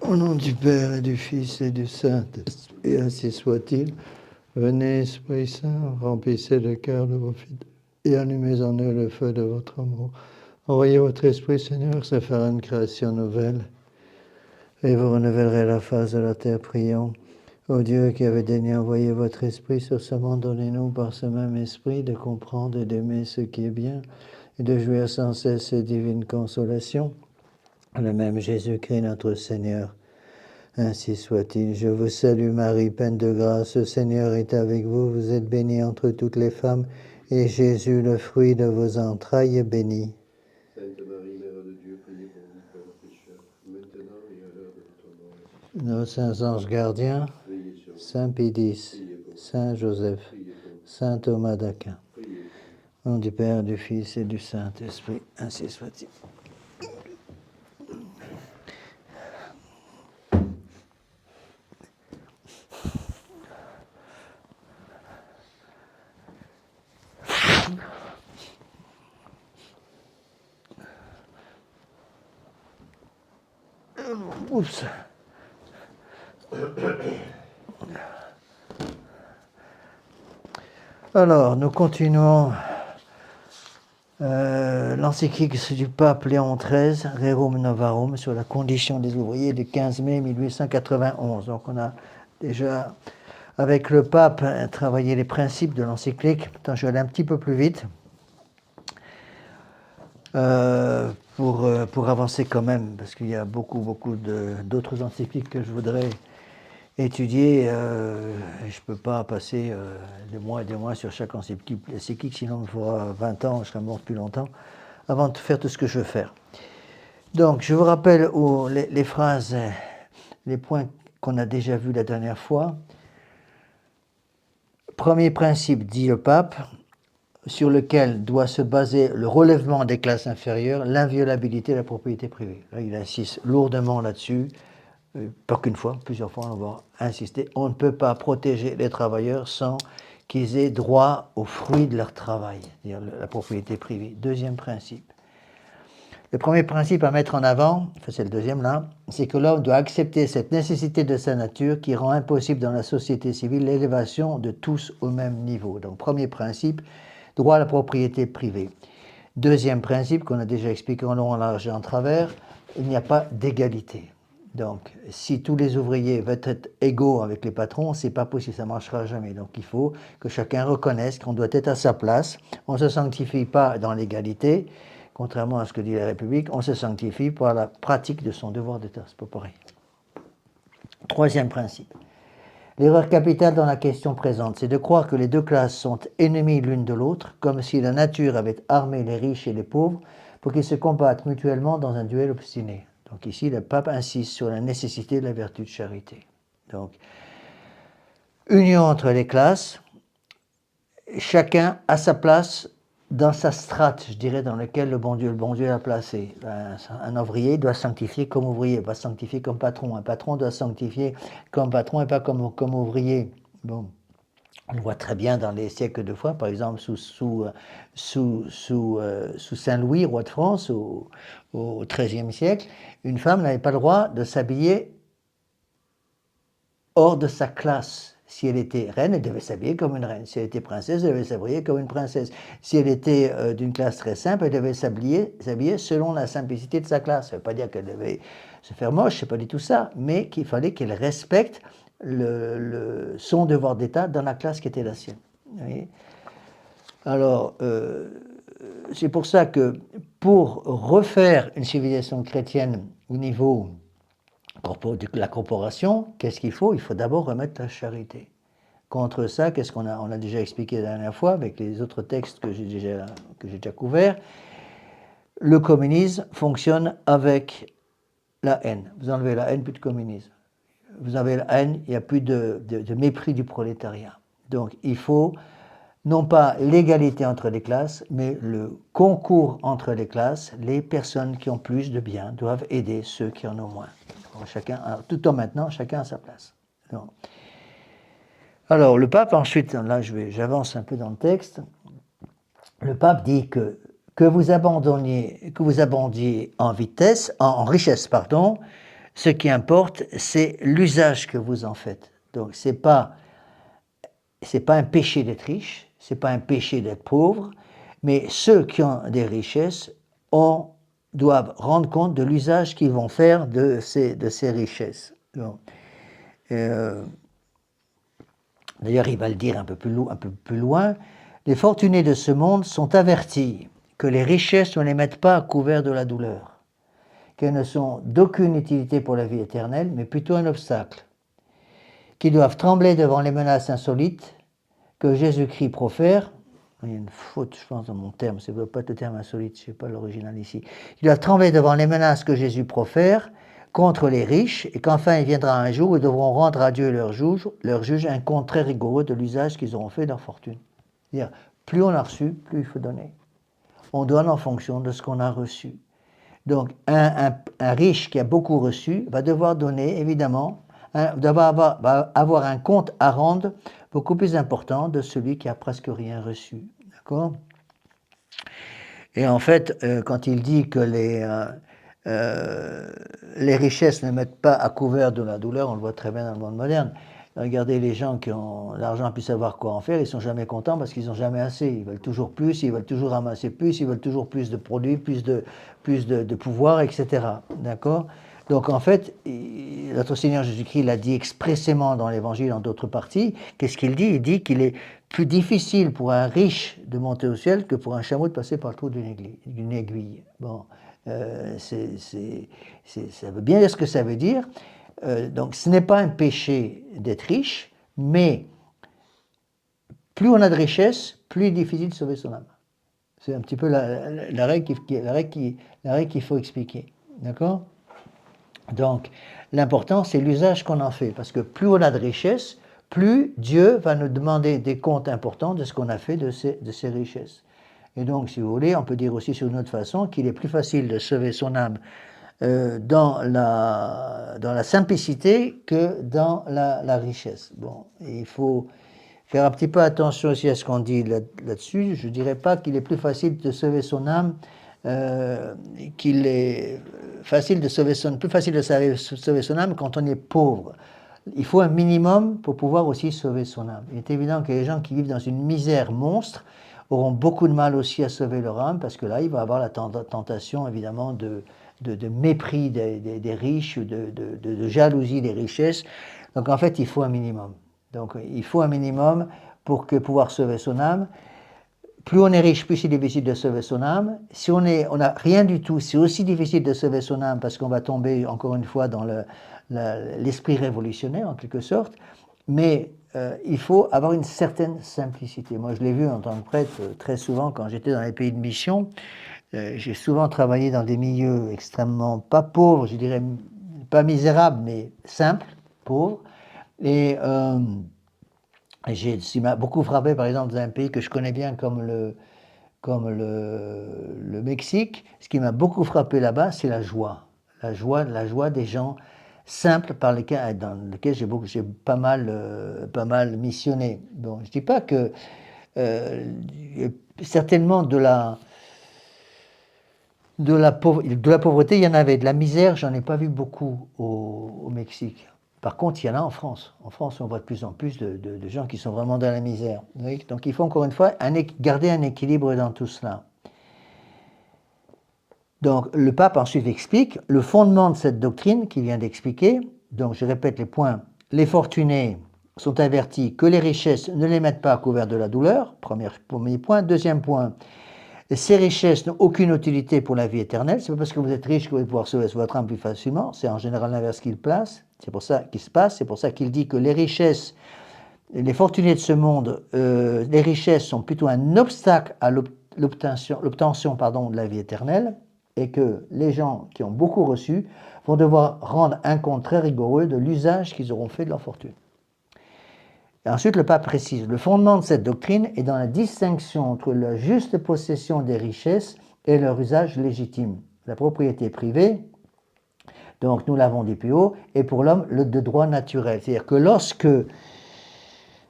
Au nom du Père et du Fils et du Saint-Esprit, et ainsi soit-il. Venez, Esprit Saint, remplissez le cœur de vos fidèles et allumez en eux le feu de votre amour. Envoyez votre Esprit, Seigneur, ça fera une création nouvelle, et vous renouvellerez la face de la terre. Prions. Ô Dieu qui avez daigné envoyer votre Esprit sur ce monde, donnez-nous par ce même Esprit de comprendre et d'aimer ce qui est bien, et de jouir sans cesse ces divines consolations. Le même Jésus-Christ, notre Seigneur. Ainsi soit-il. Je vous salue Marie, pleine de grâce, le Seigneur est avec vous. Vous êtes bénie entre toutes les femmes, et Jésus, le fruit de vos entrailles, est béni. Sainte Marie, Mère de Dieu, priez pour nous pauvres pécheurs, maintenant et à l'heure de notre mort. Nos saints anges gardiens, Veillez sur nous. Saint Pédis, Priez pour nous. Saint Joseph, Priez pour nous. Saint Thomas d'Aquin. Priez Au pour nous. nom du Père, du Fils et du Saint-Esprit, ainsi soit-il. Oups. Alors, nous continuons l'encyclique du pape Léon XIII, Rerum Novarum, sur la condition des ouvriers du 15 mai 1891. Donc, on a déjà, avec le pape, travaillé les principes de l'encyclique. Attends, je vais aller un petit peu plus vite pour avancer quand même, parce qu'il y a beaucoup d'autres encycliques que je voudrais étudier. Je ne peux pas passer des mois et des mois sur chaque encyclique, sinon il me faudra 20 ans, je serai mort depuis longtemps, avant de faire tout ce que je veux faire. Donc, je vous rappelle les phrases, les points qu'on a déjà vus la dernière fois. Premier principe, dit le pape, sur lequel doit se baser le relèvement des classes inférieures, l'inviolabilité de la propriété privée. Là, il insiste lourdement là-dessus. Pas qu'une fois, plusieurs fois, on va insister. On ne peut pas protéger les travailleurs sans qu'ils aient droit aux fruits de leur travail, c'est-à-dire la propriété privée. Deuxième principe. Le premier principe à mettre en avant, enfin c'est le deuxième là, c'est que l'homme doit accepter cette nécessité de sa nature qui rend impossible dans la société civile l'élévation de tous au même niveau. Donc premier principe, droit à la propriété privée. Deuxième principe qu'on a déjà expliqué en long, en large et en travers, il n'y a pas d'égalité. Donc, si tous les ouvriers veulent être égaux avec les patrons, c'est pas possible, ça ne marchera jamais. Donc, il faut que chacun reconnaisse qu'on doit être à sa place. On ne se sanctifie pas dans l'égalité, contrairement à ce que dit la République, on se sanctifie par la pratique de son devoir d'État. C'est pas pareil. Troisième principe. L'erreur capitale dans la question présente, c'est de croire que les deux classes sont ennemies l'une de l'autre, comme si la nature avait armé les riches et les pauvres pour qu'ils se combattent mutuellement dans un duel obstiné. Donc ici, le pape insiste sur la nécessité de la vertu de charité. Donc, union entre les classes, chacun à sa place dans sa strate, je dirais, dans laquelle le bon Dieu l'a placé. Un ouvrier doit sanctifier comme ouvrier, pas sanctifier comme patron. Un patron doit sanctifier comme patron et pas comme ouvrier. Bon. On le voit très bien dans les siècles de foi, par exemple sous Saint-Louis, roi de France, au XIIIe siècle, une femme n'avait pas le droit de s'habiller hors de sa classe. Si elle était reine, elle devait s'habiller comme une reine. Si elle était princesse, elle devait s'habiller comme une princesse. Si elle était d'une classe très simple, elle devait s'habiller selon la simplicité de sa classe. Ça ne veut pas dire qu'elle devait se faire moche, c'est pas du tout ça, mais qu'il fallait qu'elle respecte son devoir d'État dans la classe qui était la sienne. Vous voyez ? Alors, c'est pour ça que pour refaire une civilisation chrétienne au niveau de la corporation, qu'est-ce qu'il faut ? Il faut d'abord remettre la charité. Contre ça, qu'est-ce qu'on a ? On a déjà expliqué la dernière fois avec les autres textes que j'ai déjà couverts. Le communisme fonctionne avec la haine. Vous enlevez la haine, plus de communisme. Vous avez la haine, il n'y a plus de mépris du prolétariat. Donc il faut non pas l'égalité entre les classes, mais le concours entre les classes. Les personnes qui ont plus de biens doivent aider ceux qui en ont moins. Tout en maintenant chacun à sa place. Non. Alors le pape ensuite, là j'avance un peu dans le texte, le pape dit que vous abondiez en richesse, Ce qui importe, c'est l'usage que vous en faites. Donc, c'est pas un péché d'être riche, c'est pas un péché d'être pauvre, mais ceux qui ont des richesses doivent rendre compte de l'usage qu'ils vont faire de ces richesses. Donc, d'ailleurs, il va le dire un peu plus loin, les fortunés de ce monde sont avertis que les richesses ne les mettent pas à couvert de la douleur, qu'elles ne sont d'aucune utilité pour la vie éternelle, mais plutôt un obstacle, qu'ils doivent trembler devant les menaces insolites que Jésus-Christ profère. Il y a une faute, je pense, dans mon terme, ce ne peut pas être le terme insolite, je ne sais pas l'original ici. Ils doivent trembler devant les menaces que Jésus profère contre les riches, et qu'enfin il viendra un jour où ils devront rendre à Dieu leur juge un compte très rigoureux de l'usage qu'ils auront fait de leur fortune. C'est-à-dire, plus on a reçu, plus il faut donner. On donne en fonction de ce qu'on a reçu. Donc, un riche qui a beaucoup reçu va devoir donner, évidemment, va avoir un compte à rendre beaucoup plus important de celui qui a presque rien reçu. D'accord ? Et en fait, quand il dit que les richesses ne mettent pas à couvert de la douleur, on le voit très bien dans le monde moderne. Regardez les gens qui ont l'argent puis savoir quoi en faire, ils ne sont jamais contents parce qu'ils n'ont jamais assez. Ils veulent toujours plus, ils veulent toujours ramasser plus, ils veulent toujours plus de produits, plus de pouvoir, etc. D'accord ? Donc en fait, notre Seigneur Jésus-Christ l'a dit expressément dans l'Évangile, dans d'autres parties. Qu'est-ce qu'il dit ? Il dit qu'il est plus difficile pour un riche de monter au ciel que pour un chameau de passer par le trou d'une aiguille. Bon, ça veut bien dire ce que ça veut dire. Donc ce n'est pas un péché d'être riche, mais plus on a de richesse, plus il est difficile de sauver son âme. C'est un petit peu la règle qu'il faut expliquer. D'accord ? Donc, l'important, c'est l'usage qu'on en fait, parce que plus on a de richesse, plus Dieu va nous demander des comptes importants de ce qu'on a fait de ces richesses. Et donc, si vous voulez, on peut dire aussi sur une autre façon qu'il est plus facile de sauver son âme dans la simplicité que dans la richesse. Bon, et il faut faire un petit peu attention aussi à ce qu'on dit là-dessus. Je ne dirais pas qu'il est plus facile de sauver son âme, qu'il est plus facile de sauver son âme quand on est pauvre. Il faut un minimum pour pouvoir aussi sauver son âme. Il est évident que les gens qui vivent dans une misère monstre auront beaucoup de mal aussi à sauver leur âme, parce que là, il va y avoir la tentation, évidemment, de mépris des riches, de jalousie des richesses. Donc, en fait, il faut un minimum. Donc, il faut un minimum pour pouvoir sauver son âme. Plus on est riche, plus c'est difficile de sauver son âme. Si on n'a rien du tout, c'est aussi difficile de sauver son âme parce qu'on va tomber, encore une fois, dans l'esprit révolutionnaire, en quelque sorte. Mais il faut avoir une certaine simplicité. Moi, je l'ai vu en tant que prêtre très souvent quand j'étais dans les pays de mission. J'ai souvent travaillé dans des milieux extrêmement, pas pauvres, je dirais, pas misérables, mais simples, pauvres. Et ce qui m'a beaucoup frappé, par exemple, dans un pays que je connais bien comme le Mexique, ce qui m'a beaucoup frappé là-bas, c'est la joie des gens simples dans lesquels j'ai pas mal missionné. Bon, je dis pas que certainement de la pauvreté, il y en avait. De la misère, j'en ai pas vu beaucoup au Mexique. Par contre, il y en a en France. En France, on voit de plus en plus de gens qui sont vraiment dans la misère. Donc, il faut encore une fois garder un équilibre dans tout cela. Donc, le pape ensuite explique le fondement de cette doctrine qu'il vient d'expliquer. Donc, je répète les points. Les fortunés sont avertis que les richesses ne les mettent pas à couvert de la douleur. Premier point. Deuxième point. Ces richesses n'ont aucune utilité pour la vie éternelle. C'est pas parce que vous êtes riche que vous allez pouvoir sauver votre âme plus facilement. C'est en général l'inverse qu'il place. C'est pour ça qu'il se passe. C'est pour ça qu'il dit que les richesses, les fortunés de ce monde, les richesses sont plutôt un obstacle à l'obtention de la vie éternelle, et que les gens qui ont beaucoup reçu vont devoir rendre un compte très rigoureux de l'usage qu'ils auront fait de leur fortune. Et ensuite, le pape précise, le fondement de cette doctrine est dans la distinction entre la juste possession des richesses et leur usage légitime. La propriété privée, donc nous l'avons dit plus haut, est pour l'homme de droit naturel. C'est-à-dire que lorsque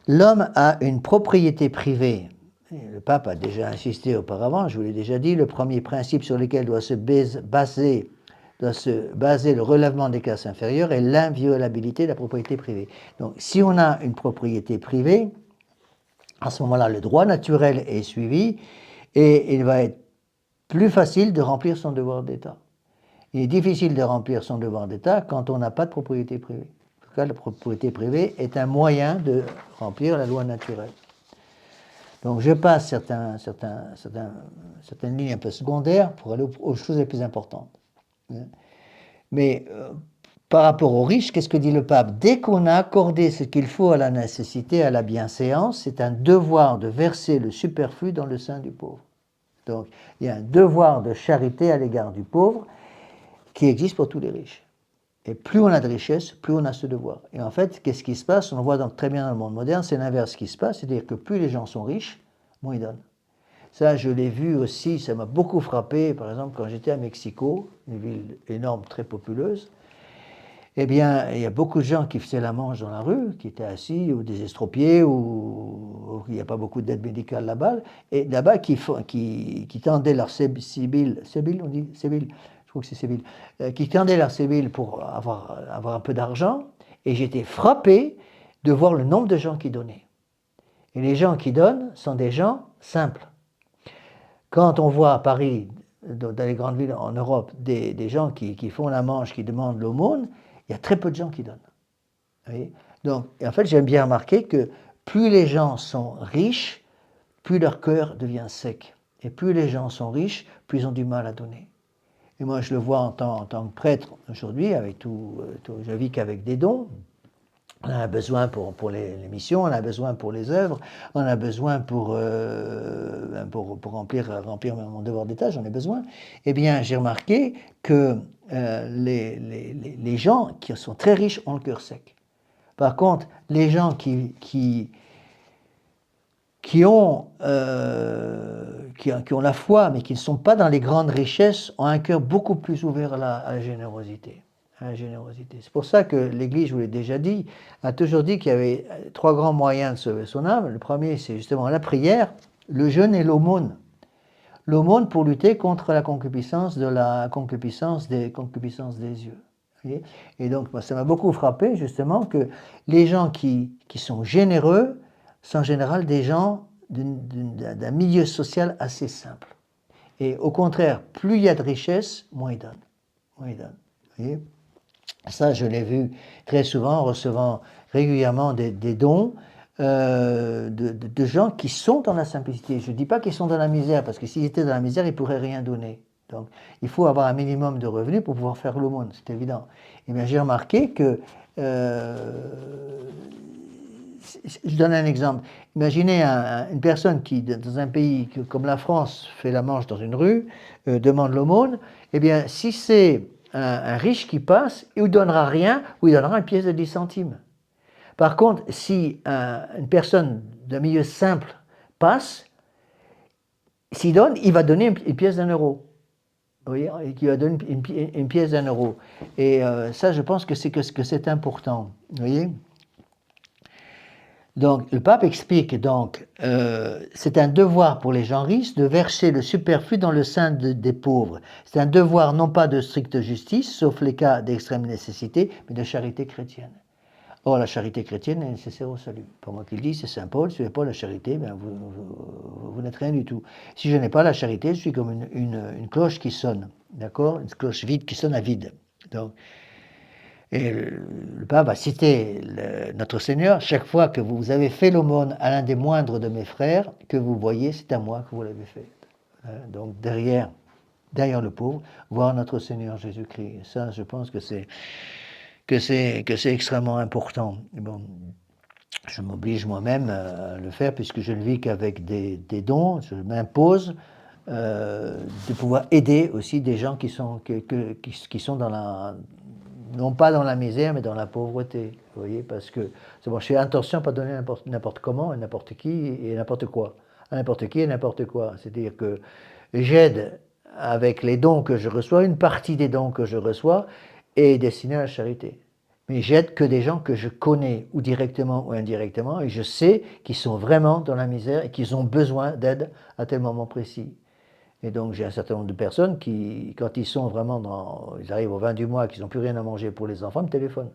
l'homme a une propriété privée, le pape a déjà insisté auparavant, je vous l'ai déjà dit, le premier principe sur lequel doit se baser doit se baser le relèvement des classes inférieures et l'inviolabilité de la propriété privée. Donc, si on a une propriété privée, à ce moment-là, le droit naturel est suivi et il va être plus facile de remplir son devoir d'État. Il est difficile de remplir son devoir d'État quand on n'a pas de propriété privée. En tout cas, la propriété privée est un moyen de remplir la loi naturelle. Donc je passe certaines lignes un peu secondaires pour aller aux choses les plus importantes. Mais par rapport aux riches, qu'est-ce que dit le pape? Dès qu'on a accordé ce qu'il faut à la nécessité, à la bienséance, c'est un devoir de verser le superflu dans le sein du pauvre. Donc il y a un devoir de charité à l'égard du pauvre qui existe pour tous les riches. Et plus on a de richesse, plus on a ce devoir. Et en fait, qu'est-ce qui se passe? On le voit donc très bien dans le monde moderne, c'est l'inverse qui se passe, c'est-à-dire que plus les gens sont riches, moins ils donnent. Ça, je l'ai vu aussi, ça m'a beaucoup frappé, par exemple, quand j'étais à Mexico, une ville énorme, très populeuse. Eh bien, il y a beaucoup de gens qui faisaient la manche dans la rue, qui étaient assis, ou des estropiés, ou il n'y a pas beaucoup d'aide médicale là-bas, et là-bas, qui tendaient leur sébile, on dit sébile, je crois que c'est sébile, qui tendaient leur sébile pour avoir un peu d'argent, et j'étais frappé de voir le nombre de gens qui donnaient. Et les gens qui donnent sont des gens simples. Quand on voit à Paris, dans les grandes villes en Europe, des gens qui font la manche, qui demandent l'aumône, il y a très peu de gens qui donnent. Vous voyez? Donc, en fait, j'aime bien remarquer que plus les gens sont riches, plus leur cœur devient sec. Et plus les gens sont riches, plus ils ont du mal à donner. Et moi, je le vois en tant que prêtre aujourd'hui, avec je vis qu'avec des dons. On a besoin pour les missions, on a besoin pour les œuvres, on a besoin pour remplir mon devoir d'État, j'en ai besoin. Eh bien, j'ai remarqué que les gens qui sont très riches ont le cœur sec. Par contre, les gens qui ont la foi, mais qui ne sont pas dans les grandes richesses, ont un cœur beaucoup plus ouvert à la générosité. C'est pour ça que l'Église, je vous l'ai déjà dit, a toujours dit qu'il y avait 3 grands moyens de sauver son âme. Le premier, c'est justement la prière, le jeûne et l'aumône. L'aumône pour lutter contre la concupiscence des yeux. Voyez? Et donc, moi, ça m'a beaucoup frappé, justement, que les gens qui sont généreux sont en général des gens d'un milieu social assez simple. Et au contraire, plus il y a de richesse, moins ils donnent. Vous voyez? Ça, je l'ai vu très souvent, en recevant régulièrement des dons de gens qui sont dans la simplicité. Je ne dis pas qu'ils sont dans la misère, parce que s'ils étaient dans la misère, ils ne pourraient rien donner. Donc, il faut avoir un minimum de revenus pour pouvoir faire l'aumône, c'est évident. Et bien, j'ai remarqué que, je donne un exemple. Imaginez une personne qui, dans un pays comme la France, fait la manche dans une rue, demande l'aumône. Eh bien, si c'est un riche qui passe, il ne vous donnera rien ou il donnera une pièce de 10 centimes. Par contre, si une personne d'un milieu simple passe, s'il donne, il va donner une pièce d'1 euro. Vous voyez, il va donner une pièce d'1 euro. Et ça, je pense que c'est important. Vous voyez? Donc, le pape explique donc, c'est un devoir pour les gens riches de verser le superflu dans le sein des pauvres. C'est un devoir non pas de stricte justice, sauf les cas d'extrême nécessité, mais de charité chrétienne. Or, la charité chrétienne est nécessaire au salut. Pas moi qui le dis, c'est Saint Paul. Si vous n'avez pas la charité, ben vous n'êtes rien du tout. Si je n'ai pas la charité, je suis comme une cloche qui sonne, d'accord? Une cloche vide qui sonne à vide. Donc, et le pape a cité notre Seigneur, chaque fois que vous avez fait l'aumône à l'un des moindres de mes frères, que vous voyez, c'est à moi que vous l'avez fait. Donc derrière le pauvre, voir notre Seigneur Jésus-Christ. Ça, je pense que c'est extrêmement important. Et bon, je m'oblige moi-même à le faire puisque je ne vis qu'avec des dons. Je m'impose de pouvoir aider aussi des gens qui sont dans la... non pas dans la misère, mais dans la pauvreté, vous voyez, parce que c'est bon, j'ai intention de pas donner n'importe comment, à n'importe qui et n'importe quoi, à n'importe qui et n'importe quoi. C'est-à-dire que j'aide avec les dons que je reçois, une partie des dons que je reçois est destinée à la charité. Mais j'aide que des gens que je connais, ou directement ou indirectement, et je sais qu'ils sont vraiment dans la misère et qu'ils ont besoin d'aide à tel moment précis. Et donc j'ai un certain nombre de personnes qui, quand ils sont vraiment ils arrivent au 20 du mois, qu'ils n'ont plus rien à manger pour les enfants, me téléphonent.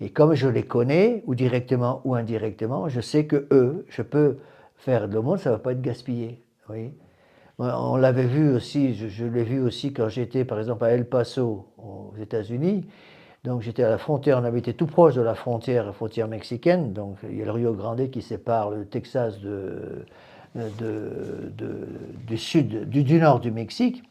Et comme je les connais, ou directement ou indirectement, je sais que eux, je peux faire de l'aumône, ça ne va pas être gaspillé. Oui. On l'avait vu aussi, je l'ai vu aussi quand j'étais par exemple à El Paso, aux États-Unis. Donc j'étais à la frontière, on habitait tout proche de la frontière mexicaine. Donc il y a le Rio Grande qui sépare le Texas du sud, du nord du Mexique.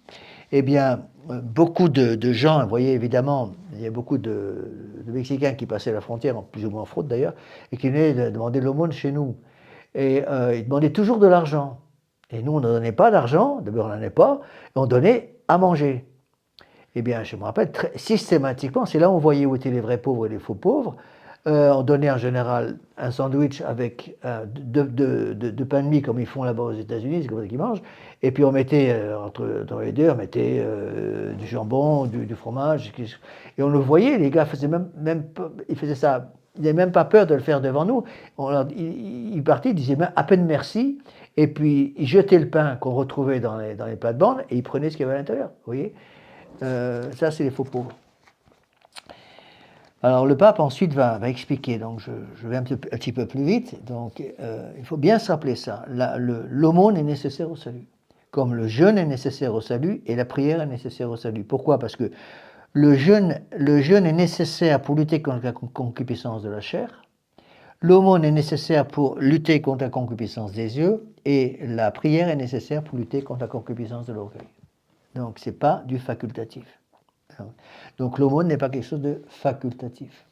Eh bien, beaucoup de gens, vous voyez évidemment, il y a beaucoup de Mexicains qui passaient la frontière, en plus ou moins en fraude d'ailleurs, et qui venaient demander l'aumône chez nous. Et ils demandaient toujours de l'argent. Et nous, on ne donnait pas d'argent, d'abord on n'en avait pas, et on donnait à manger. Eh bien, je me rappelle, systématiquement, c'est là où on voyait où étaient les vrais pauvres et les faux pauvres. On donnait en général un sandwich avec deux pains de mie, comme ils font là-bas aux États-Unis, c'est comme ça qu'ils mangent. Et puis on mettait, dans les deux, on mettait du jambon, du fromage. Et on le voyait, les gars faisaient même ils faisaient ça. Ils n'avaient même pas peur de le faire devant nous. Ils partaient, ils disaient à peine merci. Et puis ils jetaient le pain qu'on retrouvait dans les plates-bandes et ils prenaient ce qu'il y avait à l'intérieur. Vous voyez, ça, c'est les faux pauvres. Alors, le pape ensuite va expliquer, donc je vais un petit peu plus vite. Donc, il faut bien se rappeler ça. L'aumône est nécessaire au salut, comme le jeûne est nécessaire au salut et la prière est nécessaire au salut. Pourquoi? Parce que le jeûne est nécessaire pour lutter contre la concupiscence de la chair. L'aumône est nécessaire pour lutter contre la concupiscence des yeux et la prière est nécessaire pour lutter contre la concupiscence de l'orgueil. Donc, ce n'est pas du facultatif. Donc, l'aumône n'est pas quelque chose de facultatif.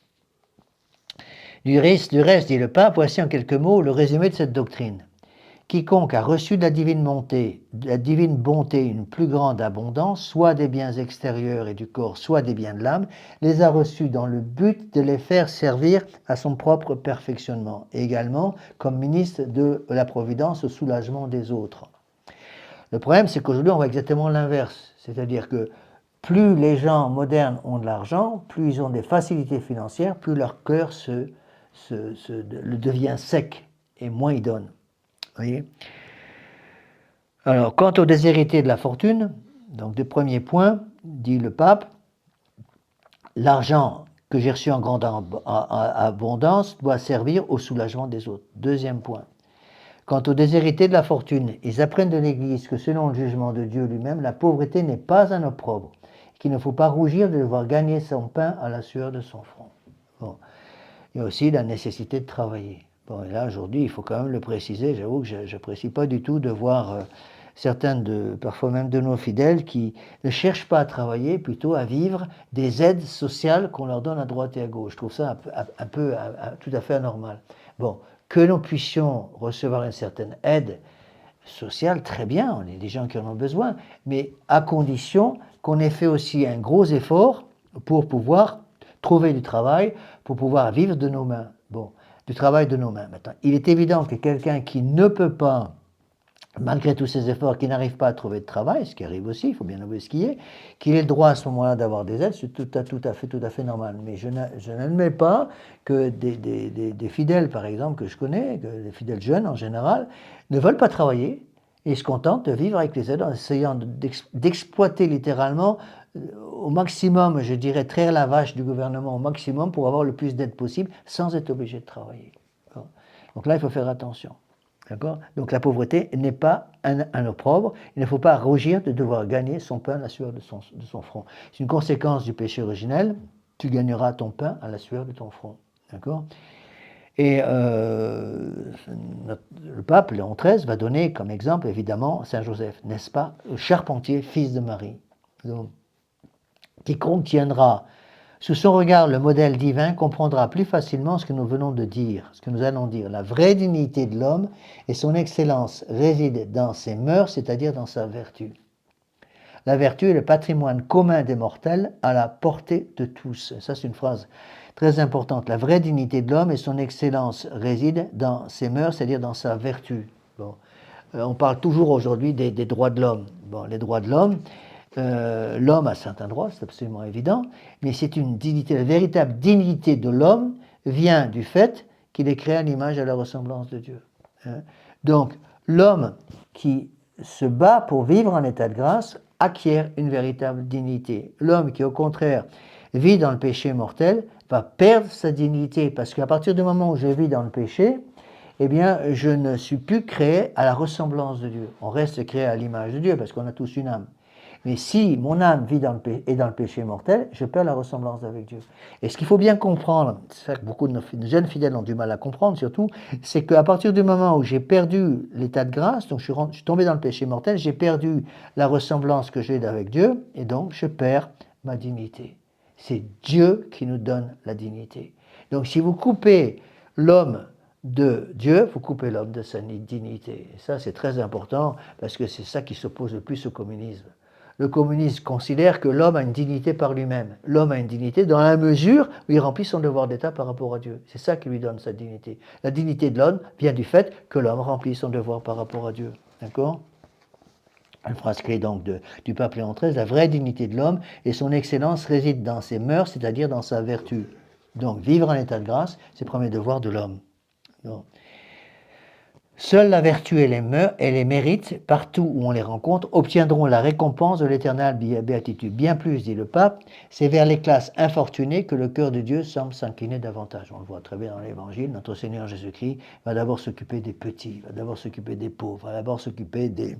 Du reste, dit le pape, voici en quelques mots le résumé de cette doctrine. Quiconque a reçu de la divine bonté une plus grande abondance, soit des biens extérieurs et du corps, soit des biens de l'âme, les a reçus dans le but de les faire servir à son propre perfectionnement, et également comme ministre de la providence au soulagement des autres. Le problème, c'est qu'aujourd'hui, on voit exactement l'inverse. C'est-à-dire que plus les gens modernes ont de l'argent, plus ils ont des facilités financières, plus leur cœur devient sec et moins ils donnent. Vous voyez? Alors, quant aux déshérités de la fortune, donc le premier point, dit le pape, l'argent que j'ai reçu en grande abondance doit servir au soulagement des autres. Deuxième point. Quant aux déshérités de la fortune, ils apprennent de l'Église que selon le jugement de Dieu lui-même, la pauvreté n'est pas un opprobre, qu'il ne faut pas rougir de devoir gagner son pain à la sueur de son front. Bon. Il y a aussi la nécessité de travailler. Bon, et là, aujourd'hui, il faut quand même le préciser. J'avoue que je n'apprécie pas du tout de voir certains, parfois même de nos fidèles, qui ne cherchent pas à travailler, plutôt à vivre des aides sociales qu'on leur donne à droite et à gauche. Je trouve ça tout à fait anormal. Bon, que nous puissions recevoir une certaine aide sociale, très bien, on est des gens qui en ont besoin, mais à condition qu'on ait fait aussi un gros effort pour pouvoir trouver du travail, pour pouvoir vivre de nos mains. Bon, du travail de nos mains. Maintenant, il est évident que quelqu'un qui ne peut pas, malgré tous ses efforts, qui n'arrive pas à trouver de travail, ce qui arrive aussi, il faut bien avouer ce qui est, qu'il ait le droit à ce moment-là d'avoir des aides, c'est tout à fait normal. Mais je n'admets pas que des fidèles, par exemple, que je connais, que des fidèles jeunes en général, ne veulent pas travailler et se contentent de vivre avec les aides en essayant d'exploiter littéralement au maximum, je dirais, traire la vache du gouvernement au maximum pour avoir le plus d'aides possible sans être obligé de travailler. Donc là, il faut faire attention. D'accord ? Donc la pauvreté n'est pas un opprobre. Il ne faut pas rougir de devoir gagner son pain à la sueur de son front. C'est une conséquence du péché originel. Tu gagneras ton pain à la sueur de ton front. D'accord ? Et le pape, Léon XIII, va donner comme exemple, évidemment, Saint Joseph, n'est-ce pas, le charpentier, fils de Marie. Donc, quiconque tiendra sous son regard le modèle divin comprendra plus facilement ce que nous venons de dire, ce que nous allons dire. La vraie dignité de l'homme et son excellence résident dans ses mœurs, c'est-à-dire dans sa vertu. La vertu est le patrimoine commun des mortels à la portée de tous. Ça, c'est une phrase très importante. La vraie dignité de l'homme et son excellence résident dans ses mœurs, c'est-à-dire dans sa vertu. Bon. On parle toujours aujourd'hui des droits de l'homme. Bon, les droits de l'homme, l'homme a certains droits, c'est absolument évident, mais c'est une dignité, la véritable dignité de l'homme vient du fait qu'il est créé à l'image et à la ressemblance de Dieu. Donc, l'homme qui se bat pour vivre en état de grâce acquiert une véritable dignité. L'homme qui, au contraire, vit dans le péché mortel va perdre sa dignité parce qu'à partir du moment où je vis dans le péché, eh bien, je ne suis plus créé à la ressemblance de Dieu. On reste créé à l'image de Dieu parce qu'on a tous une âme. Mais si mon âme vit dans le péché mortel, je perds la ressemblance avec Dieu. Et ce qu'il faut bien comprendre, c'est ça que beaucoup de nos jeunes fidèles ont du mal à comprendre surtout, c'est qu'à partir du moment où j'ai perdu l'état de grâce, donc je suis tombé dans le péché mortel, j'ai perdu la ressemblance que j'ai avec Dieu, et donc je perds ma dignité. C'est Dieu qui nous donne la dignité. Donc si vous coupez l'homme de Dieu, vous coupez l'homme de sa dignité. Et ça, c'est très important parce que c'est ça qui s'oppose le plus au communisme. Le communisme considère que l'homme a une dignité par lui-même. L'homme a une dignité dans la mesure où il remplit son devoir d'État par rapport à Dieu. C'est ça qui lui donne sa dignité. La dignité de l'homme vient du fait que l'homme remplit son devoir par rapport à Dieu. D'accord ? Une phrase clé donc du pape Léon XIII, la vraie dignité de l'homme et son excellence réside dans ses mœurs, c'est-à-dire dans sa vertu. Donc vivre en état de grâce, c'est le premier devoir de l'homme. Non. Seule la vertu et les mérites, partout où on les rencontre, obtiendront la récompense de l'éternelle béatitude. Bien plus, dit le pape, c'est vers les classes infortunées que le cœur de Dieu semble s'incliner davantage. On le voit très bien dans l'Évangile, notre Seigneur Jésus-Christ va d'abord s'occuper des petits, va d'abord s'occuper des pauvres, va d'abord s'occuper des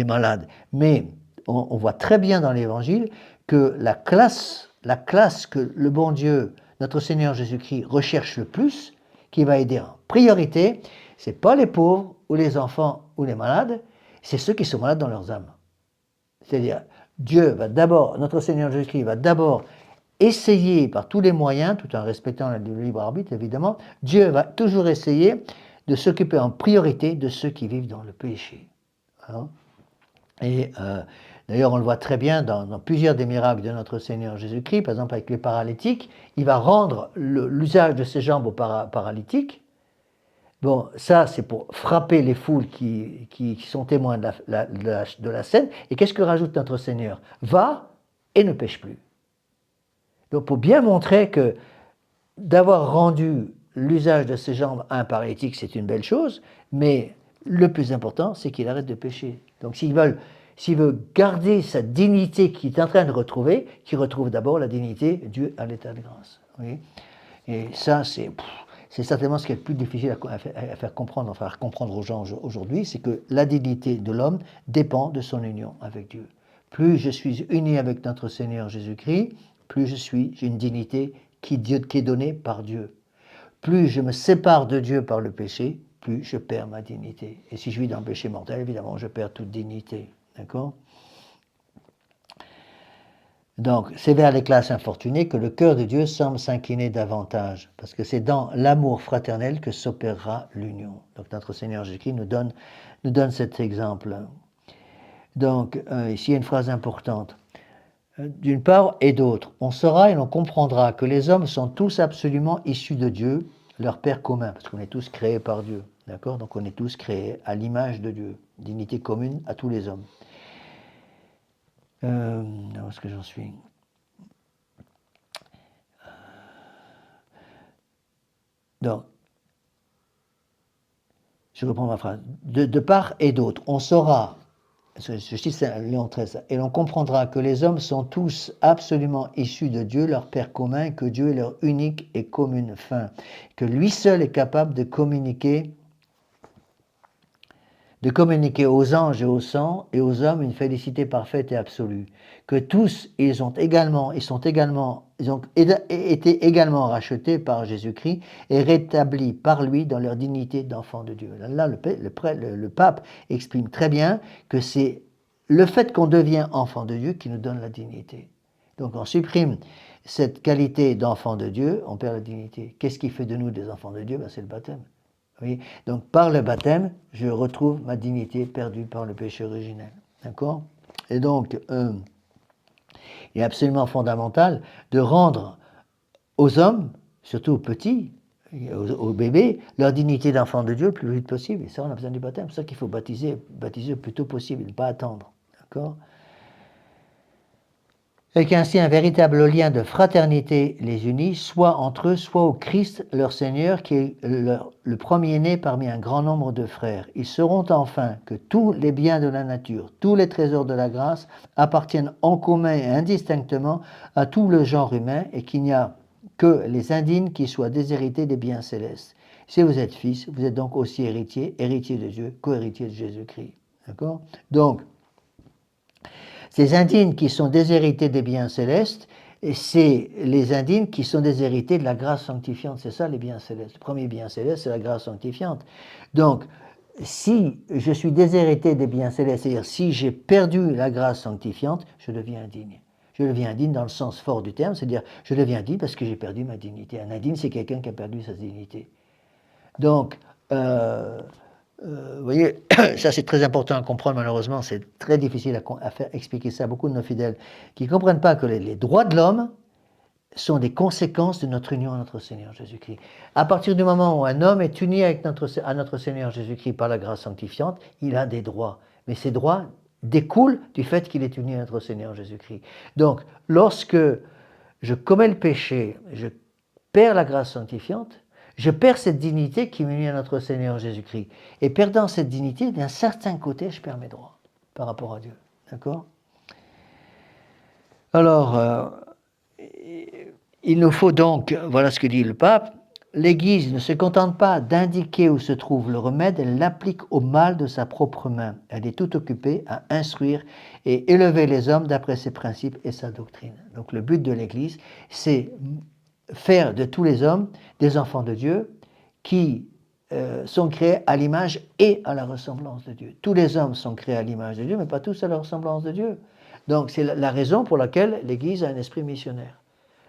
malades. Mais on voit très bien dans l'Évangile que la classe que le bon Dieu, notre Seigneur Jésus-Christ, recherche le plus, qui va aider en priorité, ce n'est pas les pauvres ou les enfants ou les malades, c'est ceux qui sont malades dans leurs âmes. C'est-à-dire, Dieu va d'abord, notre Seigneur Jésus-Christ va d'abord essayer par tous les moyens, tout en respectant le libre arbitre évidemment, Dieu va toujours essayer de s'occuper en priorité de ceux qui vivent dans le péché. Hein? Et d'ailleurs, on le voit très bien dans plusieurs des miracles de notre Seigneur Jésus-Christ, par exemple avec les paralytiques, il va rendre l'usage de ses jambes aux paralytiques. Bon, ça, c'est pour frapper les foules qui sont témoins de la scène. Et qu'est-ce que rajoute notre Seigneur? Va et ne pêche plus. Donc, pour bien montrer que d'avoir rendu l'usage de ses jambes à un paralytique, c'est une belle chose, mais le plus important, c'est qu'il arrête de pécher. Donc, s'il veut garder sa dignité qu'il est en train de retrouver, qu'il retrouve d'abord la dignité de Dieu à l'état de grâce. Oui. Et ça, c'est certainement ce qui est le plus difficile à faire comprendre, enfin à faire comprendre aux gens aujourd'hui, c'est que la dignité de l'homme dépend de son union avec Dieu. Plus je suis uni avec notre Seigneur Jésus-Christ, plus j'ai une dignité qui est donnée par Dieu. Plus je me sépare de Dieu par le péché, plus je perds ma dignité. Et si je vis dans le péché mortel, évidemment, je perds toute dignité. D'accord ? Donc, c'est vers les classes infortunées que le cœur de Dieu semble s'incliner davantage, parce que c'est dans l'amour fraternel que s'opérera l'union. Donc, notre Seigneur Jésus-Christ nous donne cet exemple. Donc, ici, il y a une phrase importante. D'une part et d'autre, on saura et l'on comprendra que les hommes sont tous absolument issus de Dieu, leur Père commun, parce qu'on est tous créés par Dieu. D'accord ? Donc, on est tous créés à l'image de Dieu, dignité commune à tous les hommes. Où est-ce que j'en suis ? Donc, je reprends ma phrase. De part et d'autre, on saura, je cite Léon XIII, et l'on comprendra que les hommes sont tous absolument issus de Dieu, leur Père commun, que Dieu est leur unique et commune fin, que lui seul est capable de communiquer aux anges et aux hommes une félicité parfaite et absolue, que tous ils ont été également rachetés par Jésus-Christ et rétablis par lui dans leur dignité d'enfants de Dieu. Là, le pape exprime très bien que c'est le fait qu'on devient enfant de Dieu qui nous donne la dignité. Donc on supprime cette qualité d'enfant de Dieu, on perd la dignité. Qu'est-ce qui fait de nous des enfants de Dieu? C'est le baptême. Oui. Donc par le baptême, je retrouve ma dignité perdue par le péché originel. D'accord ? Et donc, il est absolument fondamental de rendre aux hommes, surtout aux petits, aux bébés, leur dignité d'enfant de Dieu le plus vite possible. Et ça, on a besoin du baptême. C'est ça qu'il faut baptiser le plus tôt possible, ne pas attendre. D'accord ? et qu'ainsi un véritable lien de fraternité les unit, soit entre eux, soit au Christ, leur Seigneur, qui est le premier-né parmi un grand nombre de frères. Ils sauront enfin que tous les biens de la nature, tous les trésors de la grâce appartiennent en commun et indistinctement à tout le genre humain, et qu'il n'y a que les indignes qui soient déshérités des biens célestes. Si vous êtes fils, vous êtes donc aussi héritier, héritier de Dieu, co-héritier de Jésus-Christ. D'accord ? Donc, ces indignes qui sont déshérités des biens célestes, c'est les indignes qui sont déshérités de la grâce sanctifiante. C'est ça les biens célestes. Le premier bien céleste, c'est la grâce sanctifiante. Donc, si je suis déshérité des biens célestes, c'est-à-dire si j'ai perdu la grâce sanctifiante, je deviens indigne. Je deviens indigne dans le sens fort du terme, c'est-à-dire je deviens indigne parce que j'ai perdu ma dignité. Un indigne, c'est quelqu'un qui a perdu sa dignité. Donc, vous voyez, ça c'est très important à comprendre, malheureusement, c'est très difficile à faire expliquer ça à beaucoup de nos fidèles qui ne comprennent pas que les droits de l'homme sont des conséquences de notre union à notre Seigneur Jésus-Christ. À partir du moment où un homme est uni à notre Seigneur Jésus-Christ par la grâce sanctifiante, il a des droits. Mais ces droits découlent du fait qu'il est uni à notre Seigneur Jésus-Christ. Donc, lorsque je commets le péché, je perds la grâce sanctifiante, je perds cette dignité qui m'unit à notre Seigneur Jésus-Christ. Et perdant cette dignité, d'un certain côté, je perds mes droits par rapport à Dieu. D'accord ? Alors, il nous faut donc, voilà ce que dit le pape, l'Église ne se contente pas d'indiquer où se trouve le remède, elle l'applique au mal de sa propre main. Elle est tout occupée à instruire et élever les hommes d'après ses principes et sa doctrine. Donc le but de l'Église, c'est faire de tous les hommes des enfants de Dieu qui sont créés à l'image et à la ressemblance de Dieu. Tous les hommes sont créés à l'image de Dieu, mais pas tous à la ressemblance de Dieu. Donc c'est la raison pour laquelle l'Église a un esprit missionnaire.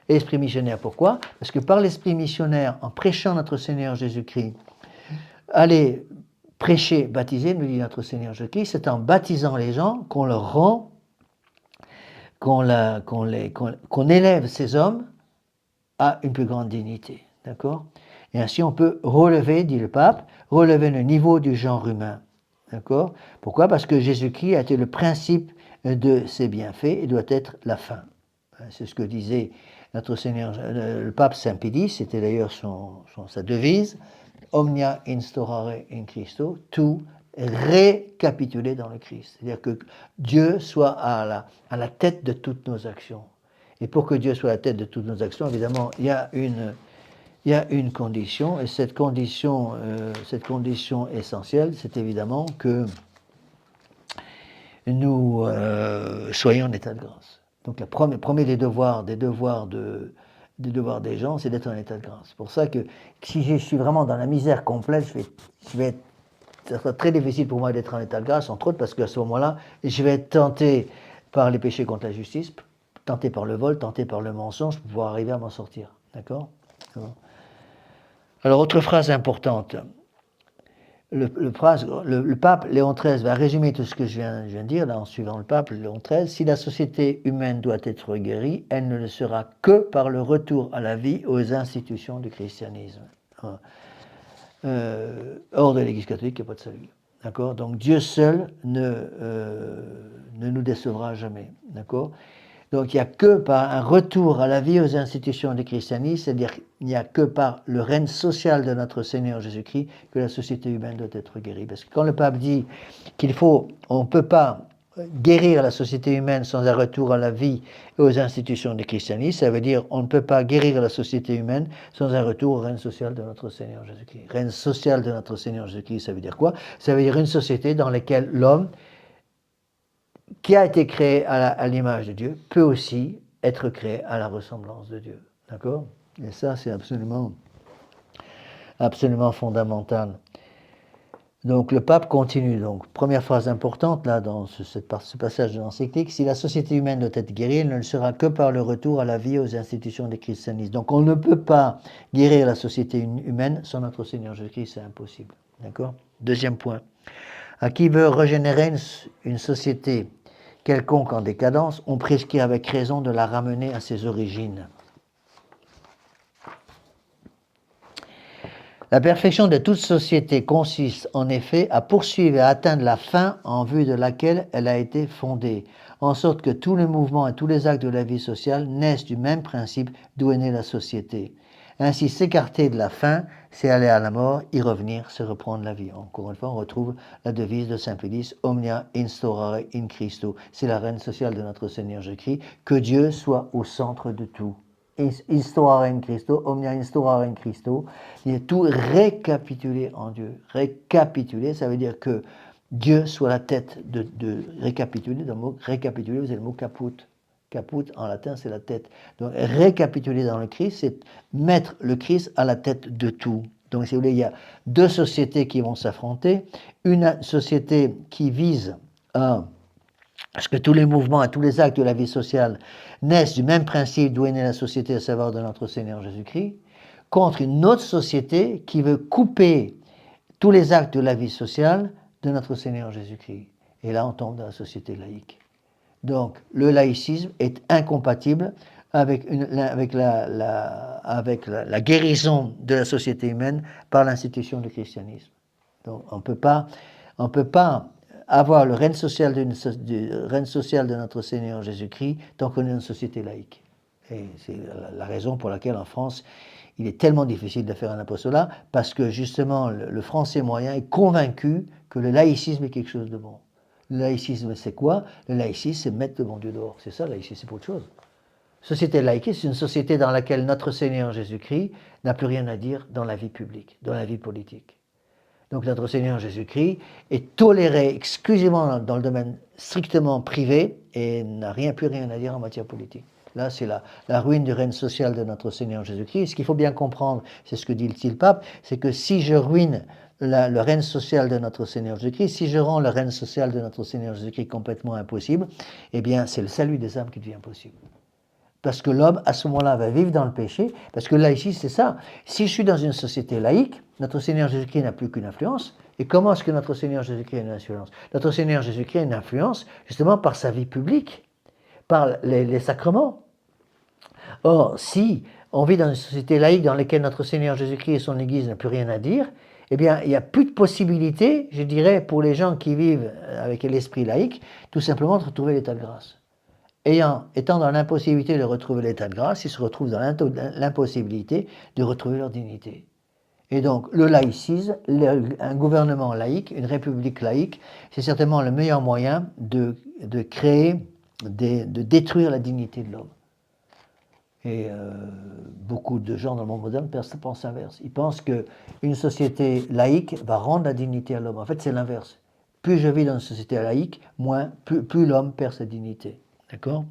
Esprit missionnaire, pourquoi ? Parce que par l'esprit missionnaire, en prêchant notre Seigneur Jésus-Christ, allez prêcher, baptiser, nous dit notre Seigneur Jésus-Christ, c'est en baptisant les gens qu'on leur rend, qu'on élève ces hommes à une plus grande dignité. D'accord ? Et ainsi on peut relever, dit le pape, relever le niveau du genre humain. D'accord ? Pourquoi ? Parce que Jésus-Christ a été le principe de ses bienfaits et doit être la fin. C'est ce que disait notre Seigneur, le pape Saint Pie, c'était d'ailleurs sa devise, Omnia instaurare in Christo, tout récapitulé dans le Christ. C'est-à-dire que Dieu soit à la tête de toutes nos actions. Et pour que Dieu soit à la tête de toutes nos actions, évidemment, il y a une condition, et cette condition essentielle, c'est évidemment que nous soyons en état de grâce. Donc le premier des devoirs des gens, c'est d'être en état de grâce. C'est pour ça que si je suis vraiment dans la misère complète, ça sera très difficile pour moi d'être en état de grâce, entre autres parce qu'à ce moment-là, je vais être tenté par les péchés contre la justice, tenté par le vol, tenté par le mensonge pour pouvoir arriver à m'en sortir. D'accord ? Alors, autre phrase importante. Le pape Léon XIII va résumer tout ce que je viens de dire, là, en suivant le pape Léon XIII. Si la société humaine doit être guérie, elle ne le sera que par le retour à la vie aux institutions du christianisme. Hors de l'Église catholique, il n'y a pas de salut. D'accord ? Donc Dieu seul ne nous décevra jamais. D'accord ? Donc il n'y a que par un retour à la vie aux institutions du christianisme, c'est-à-dire qu'il n'y a que par le règne social de notre Seigneur Jésus-Christ que la société humaine doit être guérie. Parce que quand le pape dit on ne peut pas guérir la société humaine sans un retour à la vie et aux institutions du christianisme, ça veut dire on ne peut pas guérir la société humaine sans un retour au règne social de notre Seigneur Jésus-Christ. Règne social de notre Seigneur Jésus-Christ, ça veut dire quoi ? Ça veut dire une société dans laquelle l'homme qui a été créé à l'image de Dieu, peut aussi être créé à la ressemblance de Dieu. D'accord ? Et ça, c'est absolument fondamental. Donc, le pape continue. Donc, première phrase importante, là, dans ce passage de l'encyclique, si la société humaine doit être guérie, elle ne le sera que par le retour à la vie aux institutions des christianismes. Donc, on ne peut pas guérir la société humaine sans notre Seigneur Jésus-Christ, c'est impossible. D'accord ? Deuxième point. À qui veut régénérer une société quelconque en décadence, on prescrit avec raison de la ramener à ses origines. La perfection de toute société consiste en effet à poursuivre et à atteindre la fin en vue de laquelle elle a été fondée, en sorte que tous les mouvements et tous les actes de la vie sociale naissent du même principe d'où est née la société. Ainsi, s'écarter de la fin, c'est aller à la mort, y revenir, c'est reprendre la vie. Encore une fois, on retrouve la devise de Saint Pédis, Omnia instaurare in Christo. C'est la reine sociale de notre Seigneur Jésus-Christ, que Dieu soit au centre de tout. Instaurare in Christo, Omnia instaurare in Christo. Il y a tout récapitulé en Dieu. Récapituler, ça veut dire que Dieu soit la tête de récapituler. Dans le mot récapituler, vous avez le mot caput. Caput, en latin, c'est la tête. Donc, récapituler dans le Christ, c'est mettre le Christ à la tête de tout. Donc, si vous voulez, il y a deux sociétés qui vont s'affronter. Une société qui vise à ce que tous les mouvements et tous les actes de la vie sociale naissent du même principe d'où est née la société, à savoir de notre Seigneur Jésus-Christ, contre une autre société qui veut couper tous les actes de la vie sociale de notre Seigneur Jésus-Christ. Et là, on tombe dans la société laïque. Donc, le laïcisme est incompatible avec la guérison de la société humaine par l'institution du christianisme. Donc, on ne peut pas avoir le règne social de notre Seigneur Jésus-Christ tant qu'on est une société laïque. Et c'est la raison pour laquelle en France, il est tellement difficile de faire un apostolat, parce que justement, le français moyen est convaincu que le laïcisme est quelque chose de bon. Le laïcisme, c'est quoi? Le laïcisme, c'est mettre le bon Dieu dehors. C'est ça, le laïcisme, c'est pas autre chose. Société laïque, c'est une société dans laquelle notre Seigneur Jésus-Christ n'a plus rien à dire dans la vie publique, dans la vie politique. Donc notre Seigneur Jésus-Christ est toléré exclusivement dans le domaine strictement privé et n'a plus rien à dire en matière politique. Là, c'est la ruine du règne social de notre Seigneur Jésus-Christ. Ce qu'il faut bien comprendre, c'est ce que dit le pape, c'est que si je ruine le règne social de notre Seigneur Jésus-Christ, si je rends le règne social de notre Seigneur Jésus-Christ complètement impossible, eh bien, c'est le salut des âmes qui devient impossible. Parce que l'homme, à ce moment-là, va vivre dans le péché, parce que là, ici, c'est ça. Si je suis dans une société laïque, notre Seigneur Jésus-Christ n'a plus qu'une influence. Et comment est-ce que notre Seigneur Jésus-Christ a une influence? Notre Seigneur Jésus-Christ a une influence, justement, par sa vie publique, par les sacrements. Or, si on vit dans une société laïque dans laquelle notre Seigneur Jésus-Christ et son Église n'ont plus rien à dire, eh bien, il n'y a plus de possibilité, je dirais, pour les gens qui vivent avec l'esprit laïque, tout simplement de retrouver l'état de grâce. Étant dans l'impossibilité de retrouver l'état de grâce, ils se retrouvent dans l'impossibilité de retrouver leur dignité. Et donc, le laïcisme, un gouvernement laïque, une république laïque, c'est certainement le meilleur moyen de créer, de détruire la dignité de l'homme. Et beaucoup de gens dans le monde moderne pensent l'inverse. Ils pensent qu'une société laïque va rendre la dignité à l'homme. En fait, c'est l'inverse. Plus je vis dans une société laïque, plus l'homme perd sa dignité. D'accord?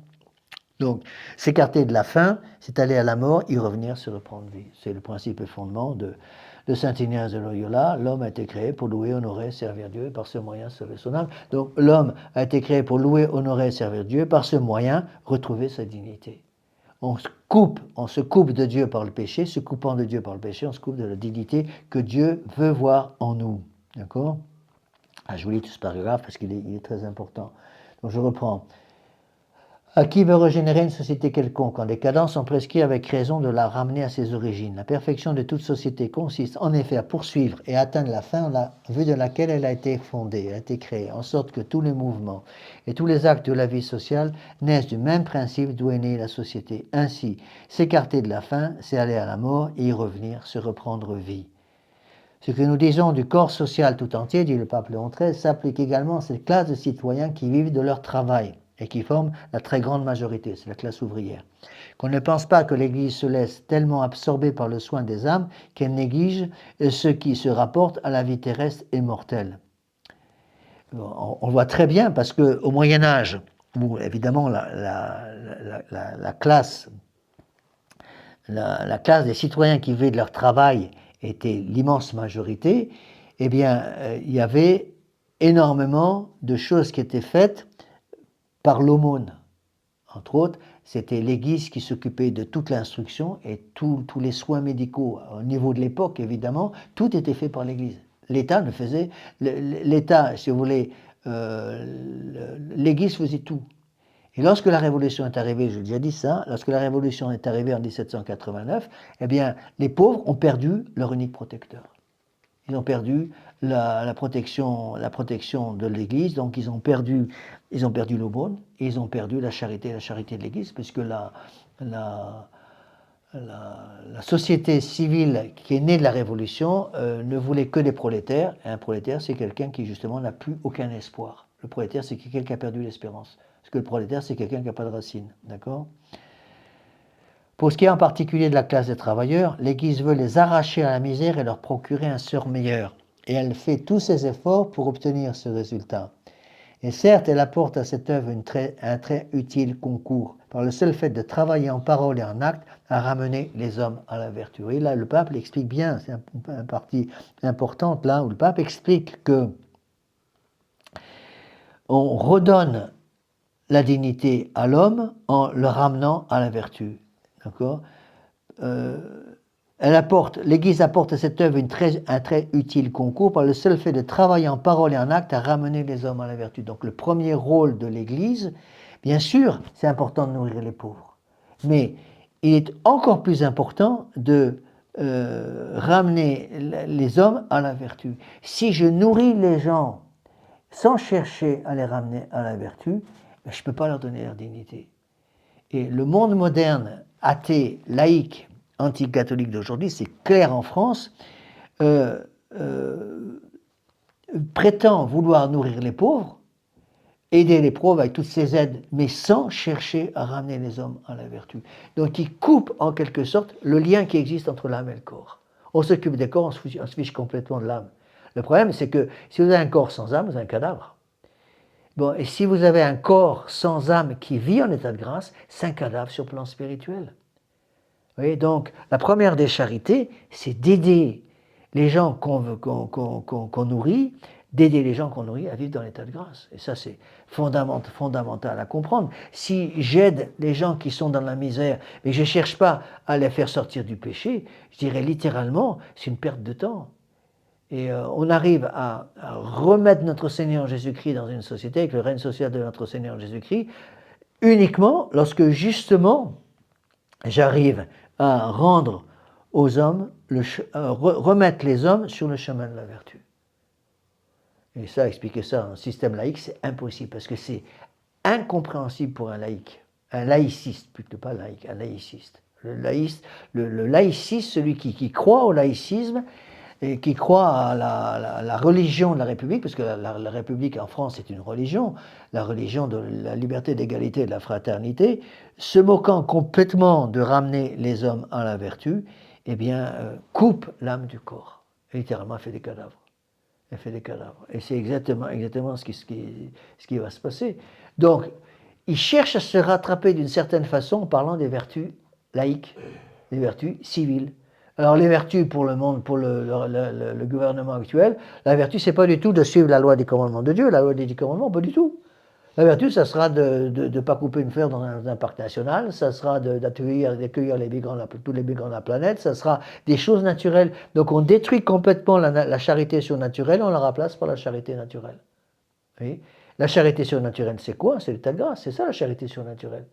Donc, s'écarter de la fin, c'est aller à la mort, y revenir, se reprendre vie. C'est le principe et fondement de Saint Ignace de Loyola. L'homme a été créé pour louer, honorer, servir Dieu, et par ce moyen sauver son âme. Donc, l'homme a été créé pour louer, honorer, servir Dieu, par ce moyen retrouver sa dignité. On se coupe de Dieu par le péché, se coupant de Dieu par le péché, on se coupe de la dignité que Dieu veut voir en nous. D'accord? Je vous lis tout ce paragraphe parce qu'il est très important. Donc, je reprends. À qui veut régénérer une société quelconque en décadence, on prescrit avec raison de la ramener à ses origines. La perfection de toute société consiste en effet à poursuivre et atteindre la fin en vue de laquelle elle a été fondée, elle a été créée, en sorte que tous les mouvements et tous les actes de la vie sociale naissent du même principe d'où est née la société. Ainsi, s'écarter de la fin, c'est aller à la mort et y revenir, se reprendre vie. Ce que nous disons du corps social tout entier, dit le pape Léon XIII, s'applique également à cette classe de citoyens qui vivent de leur travail et qui forment la très grande majorité, c'est la classe ouvrière. Qu'on ne pense pas que l'Église se laisse tellement absorber par le soin des âmes qu'elle néglige ce qui se rapporte à la vie terrestre et mortelle. On le voit très bien parce qu'au Moyen-Âge, où évidemment la classe des citoyens qui vivaient de leur travail était l'immense majorité, eh bien, il y avait énormément de choses qui étaient faites par l'aumône. Entre autres, c'était l'Église qui s'occupait de toute l'instruction et tous les soins médicaux. Au niveau de l'époque, évidemment, tout était fait par l'Église. L'État ne faisait... L'État, si vous voulez, l'Église faisait tout. Et lorsque la Révolution est arrivée, j'ai déjà dit ça, lorsque la Révolution est arrivée en 1789, eh bien, les pauvres ont perdu leur unique protecteur. Ils ont perdu la protection de l'Église, donc ils ont perdu l'aumône, et ils ont perdu la charité de l'Église, puisque la société civile qui est née de la Révolution ne voulait que des prolétaires, et un prolétaire, c'est quelqu'un qui justement n'a plus aucun espoir. Le prolétaire, c'est quelqu'un qui a perdu l'espérance. Parce que le prolétaire, c'est quelqu'un qui n'a pas de racines, d'accord ? Pour ce qui est en particulier de la classe des travailleurs, l'Église veut les arracher à la misère et leur procurer un sort meilleur. Et elle fait tous ses efforts pour obtenir ce résultat. Et certes, elle apporte à cette œuvre un très utile concours, par le seul fait de travailler en parole et en acte à ramener les hommes à la vertu. Et là, le pape l'explique bien, c'est une partie importante là, où le pape explique que on redonne la dignité à l'homme en le ramenant à la vertu. D'accord ? L'Église apporte à cette œuvre un très utile concours par le seul fait de travailler en parole et en acte à ramener les hommes à la vertu. Donc le premier rôle de l'Église, bien sûr, c'est important de nourrir les pauvres, mais il est encore plus important de ramener les hommes à la vertu. Si je nourris les gens sans chercher à les ramener à la vertu, je ne peux pas leur donner leur dignité. Et le monde moderne, athée, laïque, anti-catholique d'aujourd'hui, c'est clair en France, prétend vouloir nourrir les pauvres, aider les pauvres avec toutes ces aides, mais sans chercher à ramener les hommes à la vertu. Donc il coupe en quelque sorte le lien qui existe entre l'âme et le corps. On s'occupe des corps, on se fiche complètement de l'âme. Le problème, c'est que si vous avez un corps sans âme, vous avez un cadavre. Bon, et si vous avez un corps sans âme qui vit en état de grâce, c'est un cadavre sur le plan spirituel. Vous voyez, donc, la première des charités, c'est d'aider les gens qu'on nourrit, d'aider les gens qu'on nourrit à vivre dans l'état de grâce. Et ça, c'est fondamental à comprendre. Si j'aide les gens qui sont dans la misère, mais je ne cherche pas à les faire sortir du péché, je dirais littéralement, c'est une perte de temps. Et on arrive à remettre notre Seigneur Jésus-Christ dans une société, avec le règne social de notre Seigneur Jésus-Christ, uniquement lorsque justement j'arrive à rendre aux hommes, remettre les hommes sur le chemin de la vertu. Et ça, expliquer ça en système laïque, c'est impossible, parce que c'est incompréhensible pour un laïc, un laïciste, plutôt pas laïque, un laïciste. Le laïciste, celui qui croit au laïcisme, et qui croit à la religion de la République, parce que la République en France est une religion, la religion de la liberté, d'égalité et de la fraternité, se moquant complètement de ramener les hommes à la vertu, eh bien, coupe l'âme du corps. Et littéralement, elle fait des cadavres. Elle fait des cadavres. Et c'est exactement ce qui va se passer. Donc, il cherche à se rattraper d'une certaine façon en parlant des vertus laïques, des vertus civiles. Alors les vertus pour le monde, pour le gouvernement actuel, la vertu c'est pas du tout de suivre la loi des commandements de Dieu, la loi des 10 commandements, pas du tout. La vertu, ça sera de ne pas couper une fleur dans un parc national, ça sera d'accueillir tous les migrants de la planète, ça sera des choses naturelles. Donc on détruit complètement la charité surnaturelle, on la remplace par la charité naturelle. Vous voyez ? La charité surnaturelle, c'est quoi ? C'est l'état de grâce, c'est ça la charité surnaturelle.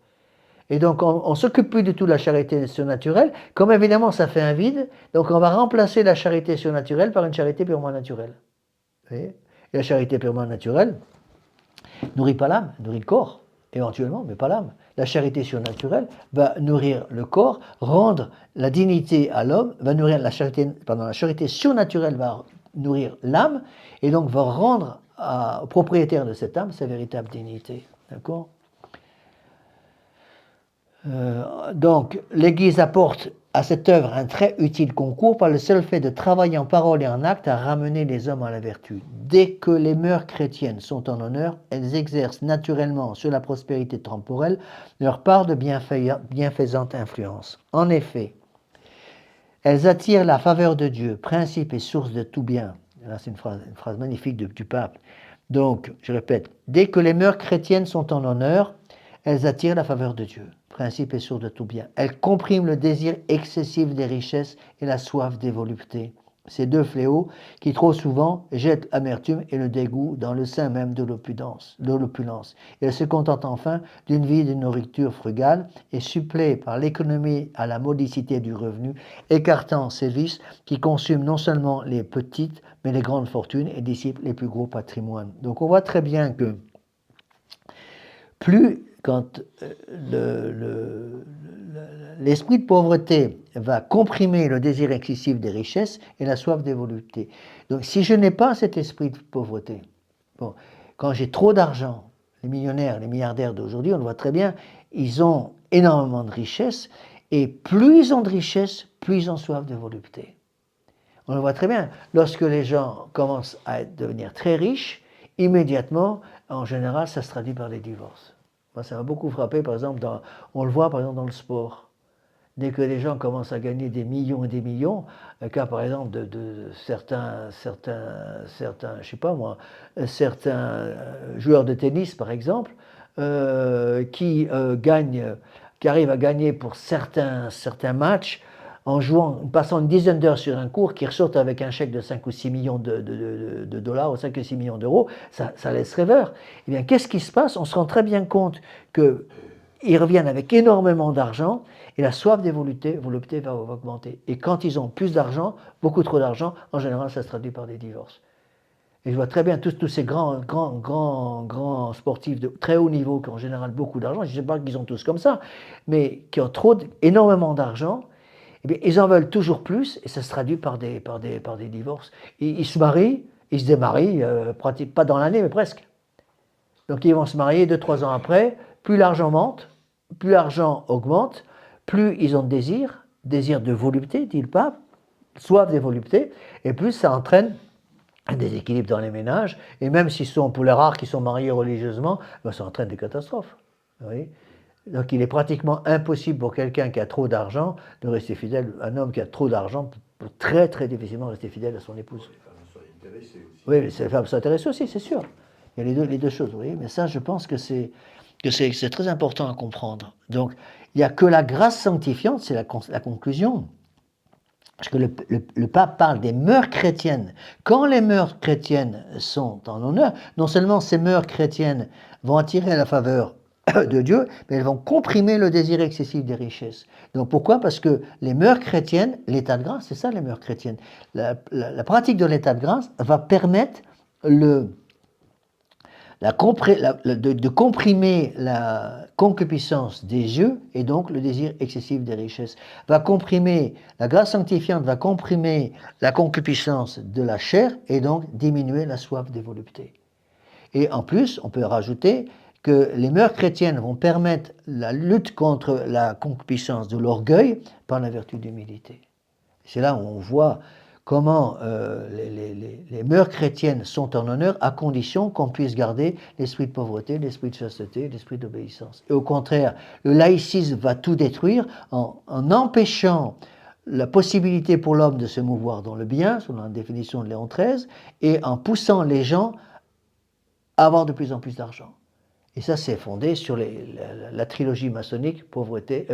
Et donc, on ne s'occupe plus du tout de la charité surnaturelle. Comme évidemment, ça fait un vide, donc on va remplacer la charité surnaturelle par une charité purement naturelle. Vous voyez ? Et la charité purement naturelle nourrit pas l'âme, nourrit le corps, éventuellement, mais pas l'âme. La charité surnaturelle va nourrir le corps, rendre la dignité à l'homme, va nourrir la charité surnaturelle va nourrir l'âme, et donc va rendre au propriétaire de cette âme sa véritable dignité. D'accord ? Donc, l'Église apporte à cette œuvre un très utile concours par le seul fait de travailler en parole et en acte à ramener les hommes à la vertu. Dès que les mœurs chrétiennes sont en honneur, elles exercent naturellement sur la prospérité temporelle leur part de bienfaisante influence. En effet, elles attirent la faveur de Dieu, principe et source de tout bien. Là, c'est une phrase magnifique du pape. Donc, je répète, dès que les mœurs chrétiennes sont en honneur, elles attirent la faveur de Dieu, principe et source de tout bien. Elles compriment le désir excessif des richesses et la soif des voluptés. Ces deux fléaux qui trop souvent jettent l'amertume et le dégoût dans le sein même de l'opulence. Et elle se contente enfin d'une vie de nourriture frugale et supplée par l'économie à la modicité du revenu, écartant ces vices qui consument non seulement les petites mais les grandes fortunes et dissipent les plus gros patrimoines. Donc on voit très bien que plus quand l'esprit de pauvreté va comprimer le désir excessif des richesses et la soif des voluptés. Donc si je n'ai pas cet esprit de pauvreté, bon, quand j'ai trop d'argent, les millionnaires, les milliardaires d'aujourd'hui, on le voit très bien, ils ont énormément de richesses, et plus ils ont de richesses, plus ils ont soif de volupté. On le voit très bien. Lorsque les gens commencent à devenir très riches, immédiatement, en général, ça se traduit par des divorces. Moi, ça m'a beaucoup frappé, par exemple, on le voit par exemple dans le sport. Dès que les gens commencent à gagner des millions et des millions, cas par exemple de certains, je sais pas moi, certains joueurs de tennis par exemple, qui arrivent à gagner pour certains matchs en passant une dizaine d'heures sur un cours, qui ressortent avec un chèque de 5 ou 6 millions de dollars ou 5 ou 6 millions d'euros, ça laisse rêveur. Eh bien, qu'est-ce qui se passe? On se rend très bien compte qu'ils reviennent avec énormément d'argent et la soif des voluptés va augmenter. Et quand ils ont plus d'argent, beaucoup trop d'argent, en général, ça se traduit par des divorces. Et je vois très bien tous ces grands sportifs de très haut niveau qui ont en général beaucoup d'argent, je ne sais pas qu'ils ont tous comme ça, mais qui ont énormément d'argent. Eh bien, ils en veulent toujours plus et ça se traduit par des divorces. Ils se marient, ils se démarient, pratiquement pas dans l'année, mais presque. Donc ils vont se marier 2-3 ans après, plus l'argent monte, plus l'argent augmente, plus ils ont de désir de volupté, dit le pape, soif des voluptés, et plus ça entraîne un déséquilibre dans les ménages, et même s'ils sont, pour les rares qui sont mariés religieusement, ben ça entraîne des catastrophes. Vous voyez. Donc il est pratiquement impossible pour quelqu'un qui a trop d'argent de rester fidèle. Un homme qui a trop d'argent peut très très difficilement rester fidèle à son épouse. Les femmes sont intéressées aussi. Oui, les femmes sont intéressées aussi, c'est sûr. Il y a les deux choses, vous voyez. Mais ça, je pense que c'est très important à comprendre. Donc, il n'y a que la grâce sanctifiante, c'est la conclusion. Parce que le pape parle des mœurs chrétiennes. Quand les mœurs chrétiennes sont en honneur, non seulement ces mœurs chrétiennes vont attirer la faveur de Dieu, mais elles vont comprimer le désir excessif des richesses. Donc pourquoi? Parce que les mœurs chrétiennes, l'état de grâce, c'est ça les mœurs chrétiennes. La pratique de l'état de grâce va permettre de comprimer la concupiscence des yeux et donc le désir excessif des richesses. La grâce sanctifiante va comprimer la concupiscence de la chair et donc diminuer la soif des voluptés. Et en plus, on peut rajouter que les mœurs chrétiennes vont permettre la lutte contre la concupiscence de l'orgueil par la vertu d'humilité. C'est là où on voit comment les mœurs chrétiennes sont en honneur à condition qu'on puisse garder l'esprit de pauvreté, l'esprit de chasteté, l'esprit d'obéissance. Et au contraire, le laïcisme va tout détruire en empêchant la possibilité pour l'homme de se mouvoir dans le bien, selon la définition de Léon XIII, et en poussant les gens à avoir de plus en plus d'argent. Et ça, c'est fondé sur la trilogie maçonnique, pauvreté,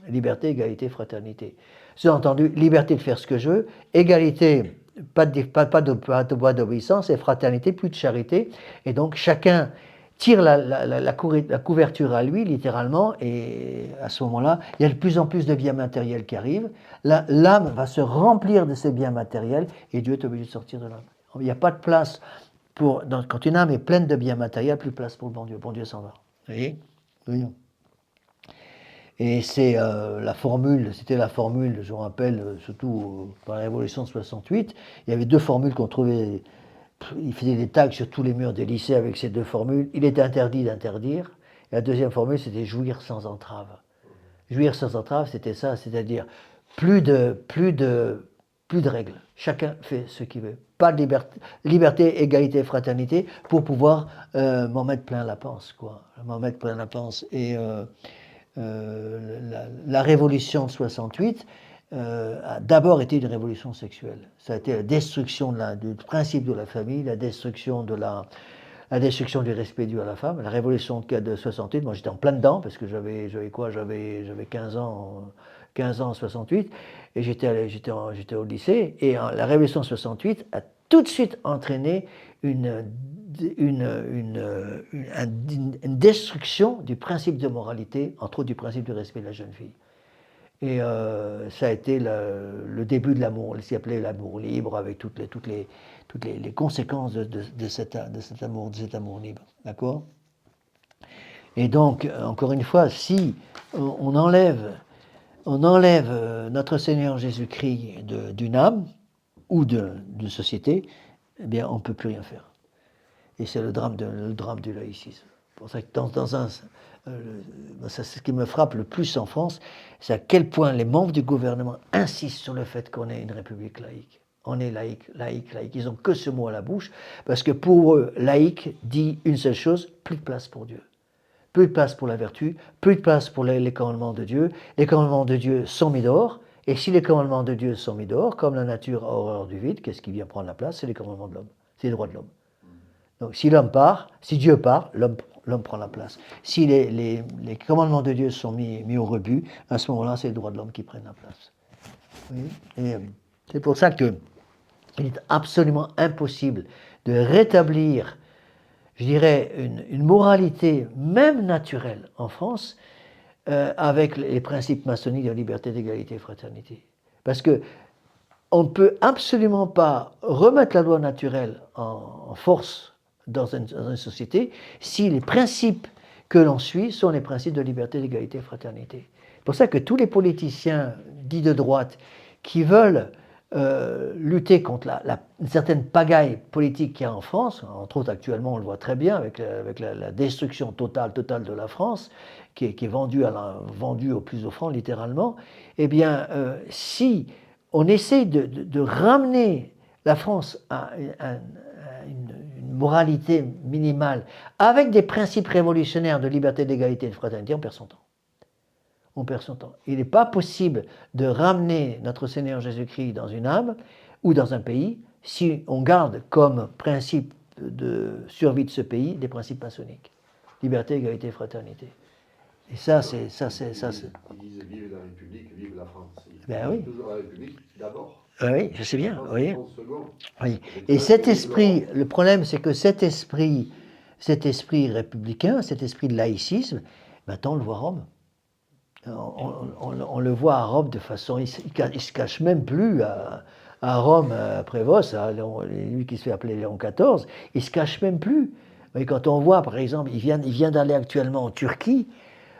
liberté, égalité, fraternité. Sous-entendu, liberté de faire ce que je veux, égalité, pas de d'obéissance, et fraternité, plus de charité. Et donc, chacun tire la couverture à lui, littéralement, et à ce moment-là, il y a de plus en plus de biens matériels qui arrivent. L'âme va se remplir de ces biens matériels, et Dieu est obligé de sortir de l'âme. Il n'y a pas de place quand une âme est pleine de biens matériels, plus de place pour le bon Dieu. Bon Dieu s'en va. Vous voyez? Oui. Et c'est c'était la formule, je me rappelle, surtout par la Révolution de 68, il y avait deux formules qu'on trouvait, il faisait des tags sur tous les murs des lycées avec ces deux formules. Il était interdit d'interdire. Et la deuxième formule, c'était jouir sans entrave. Jouir sans entrave, c'était ça, c'est-à-dire plus de règles. Chacun fait ce qu'il veut. Pas de liberté, égalité, fraternité, pour pouvoir m'en mettre plein la panse, quoi. M'en mettre plein la panse. Et la révolution de 68 a d'abord été une révolution sexuelle. Ça a été la destruction du principe de la famille, la destruction du respect dû à la femme. La révolution de 68, moi j'étais en plein dedans, parce que j'avais 15 ans, 15 ans en 68, et j'étais au lycée, et la révolution de 68 a tout de suite entraîné une destruction du principe de moralité, entre autres du principe du respect de la jeune fille. Et ça a été le début de l'amour, ce qu'il appelait l'amour libre, avec toutes les conséquences de cet amour libre. D'accord? Et donc, encore une fois, si on enlève notre Seigneur Jésus-Christ d'une âme ou d'une société, eh bien, on ne peut plus rien faire. Et c'est le drame du laïcisme. C'est pour ça que c'est ce qui me frappe le plus en France, c'est à quel point les membres du gouvernement insistent sur le fait qu'on est une république laïque. On est laïque, laïque, laïque. Ils n'ont que ce mot à la bouche, parce que pour eux, laïque dit une seule chose, plus de place pour Dieu. Plus de place pour la vertu, plus de place pour les commandements de Dieu. Les commandements de Dieu sont mis dehors, et si les commandements de Dieu sont mis dehors, comme la nature a horreur du vide, qu'est-ce qui vient prendre la place? C'est les commandements de l'homme, c'est les droits de l'homme. Donc si l'homme part, si Dieu part, l'homme prend la place. Si les commandements de Dieu sont mis au rebut, à ce moment-là, c'est les droits de l'homme qui prennent la place. Oui. Et c'est pour ça qu'il est absolument impossible de rétablir, je dirais, une moralité même naturelle en France avec les principes maçonniques de liberté, d'égalité et fraternité. Parce que on ne peut absolument pas remettre la loi naturelle en force dans une société si les principes que l'on suit sont les principes de liberté, d'égalité et fraternité. C'est pour ça que tous les politiciens dits de droite qui veulent lutter contre une certaine pagaille politique qu'il y a en France, entre autres actuellement on le voit très bien avec la destruction totale de la France, qui est vendue au plus offrant littéralement, eh bien si on essaie de ramener la France à une moralité minimale avec des principes révolutionnaires de liberté, d'égalité et de fraternité, on perd son temps. On perd son temps. Il n'est pas possible de ramener notre Seigneur Jésus-Christ dans une âme ou dans un pays si on garde comme principe de survie de ce pays des principes maçonniques. Liberté, égalité et fraternité. Et ça, c'est... Ils disent vive la République, vive la France. Ben oui. Toujours la République d'abord. Oui, je sais bien. Oui. Second. Oui. Et cet esprit, le problème, c'est que cet esprit républicain, cet esprit de laïcisme, maintenant on le voit à Rome. On le voit à Rome de façon... Il ne se cache même plus à Rome, à Prévost, lui qui se fait appeler Léon XIV, il ne se cache même plus. Mais quand on voit, par exemple, il vient d'aller actuellement en Turquie,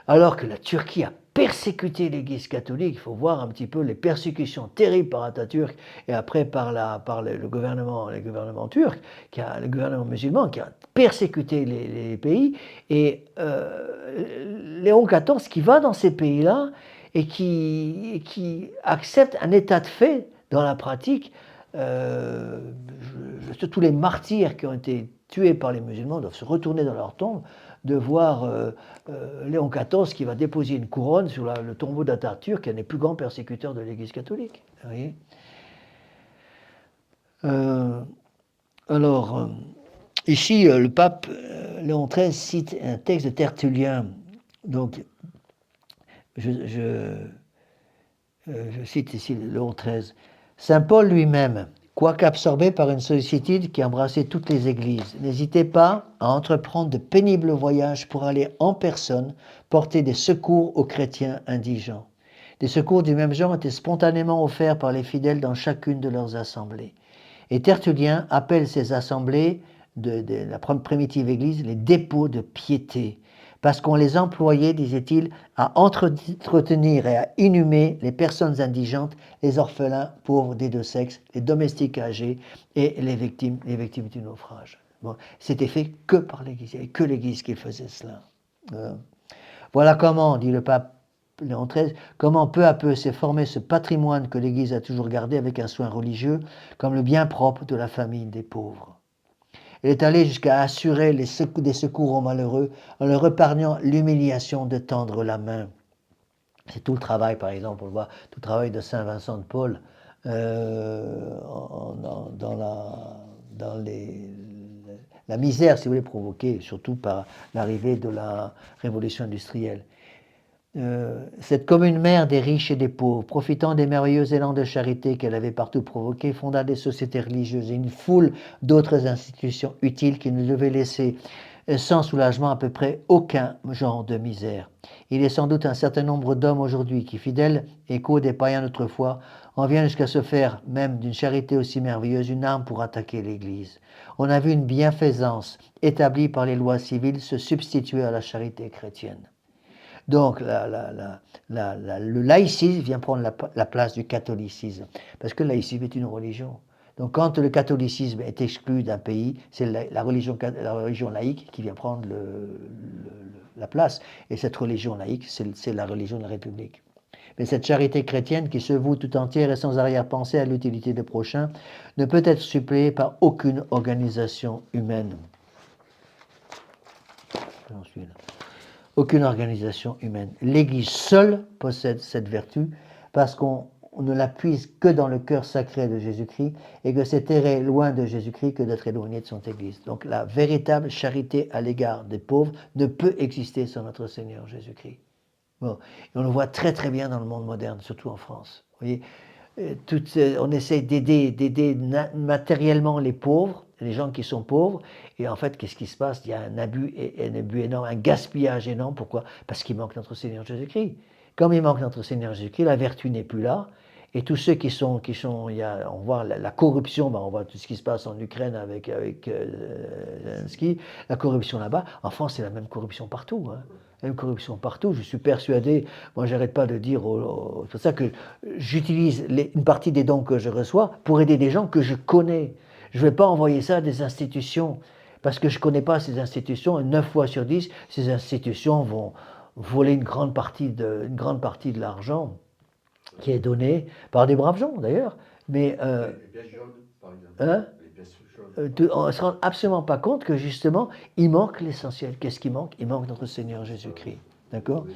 alors que la Turquie a persécuté l'Église catholique. Il faut voir un petit peu les persécutions terribles par Atatürk et après par le gouvernement turc, le gouvernement musulman qui a persécuté les pays. Et Léon XIV qui va dans ces pays-là et qui accepte un état de fait dans la pratique. Tous les martyrs qui ont été tués par les musulmans doivent se retourner dans leur tombe, de voir Léon XIV qui va déposer une couronne sur le tombeau d'Atatürk, qui est un des plus grands persécuteurs de l'Église catholique. Vous voyez alors, ici, le pape Léon XIII cite un texte de Tertullien. Donc, je cite ici Léon XIII. Saint Paul lui-même, quoique absorbé par une sollicitude qui embrassait toutes les églises, n'hésitait pas à entreprendre de pénibles voyages pour aller en personne porter des secours aux chrétiens indigents. Des secours du même genre étaient spontanément offerts par les fidèles dans chacune de leurs assemblées. Et Tertullien appelle ces assemblées de la primitive église les dépôts de piété, parce qu'on les employait, disait-il, à entretenir et à inhumer les personnes indigentes, les orphelins pauvres des deux sexes, les domestiques âgés et les victimes du naufrage. Bon, c'était fait que par l'Église, il n'y avait que l'Église qui faisait cela. Voilà comment, dit le pape Léon XIII, comment peu à peu s'est formé ce patrimoine que l'Église a toujours gardé avec un soin religieux, comme le bien propre de la famille des pauvres. Elle est allée jusqu'à assurer des secours aux malheureux en leur épargnant l'humiliation de tendre la main. C'est tout le travail, par exemple, on le voit, tout le travail de Saint Vincent de Paul dans la misère, si vous voulez, provoquée surtout par l'arrivée de la révolution industrielle. Cette commune mère des riches et des pauvres, profitant des merveilleux élans de charité qu'elle avait partout provoqués, fonda des sociétés religieuses et une foule d'autres institutions utiles qui ne devaient laisser sans soulagement à peu près aucun genre de misère. Il est sans doute un certain nombre d'hommes aujourd'hui qui, fidèles échos des païens d'autrefois, en viennent jusqu'à se faire, même d'une charité aussi merveilleuse, une arme pour attaquer l'Église. On a vu une bienfaisance établie par les lois civiles se substituer à la charité chrétienne. Donc le laïcisme vient prendre la place du catholicisme, parce que le laïcisme est une religion. Donc quand le catholicisme est exclu d'un pays, c'est la religion laïque qui vient prendre la place. Et cette religion laïque, c'est la religion de la République. Mais cette charité chrétienne qui se voue tout entière et sans arrière-pensée à l'utilité des prochains ne peut être suppléée par aucune organisation humaine. J'en suis là. Aucune organisation humaine. L'Église seule possède cette vertu parce qu'on ne la puise que dans le cœur sacré de Jésus-Christ et que c'est errer loin de Jésus-Christ que d'être éloigné de son Église. Donc la véritable charité à l'égard des pauvres ne peut exister sans notre Seigneur Jésus-Christ. Bon. Et on le voit très très bien dans le monde moderne, surtout en France. Vous voyez, on essaie d'aider matériellement les pauvres, les gens qui sont pauvres, et en fait, qu'est-ce qui se passe? Il y a un abus énorme, un gaspillage énorme. Pourquoi? Parce qu'il manque notre Seigneur Jésus-Christ. Comme il manque notre Seigneur Jésus-Christ, la vertu n'est plus là, et tous ceux on voit la corruption, on voit tout ce qui se passe en Ukraine avec Zelensky, la corruption là-bas. En France, c'est la même corruption partout. Hein. La même corruption partout. Je suis persuadé, moi, j'arrête pas de dire, c'est pour ça que j'utilise une partie des dons que je reçois pour aider des gens que je connais. Je ne vais pas envoyer ça à des institutions, parce que je ne connais pas ces institutions, et 9 fois sur 10, ces institutions vont voler une grande partie de l'argent qui est donné par des braves gens, d'ailleurs. Mais, les pièces jaunes, par exemple. Les pièces jaunes. On ne se rend absolument pas compte que, justement, il manque l'essentiel. Qu'est-ce qui manque? Il manque notre Seigneur Jésus-Christ. D'accord?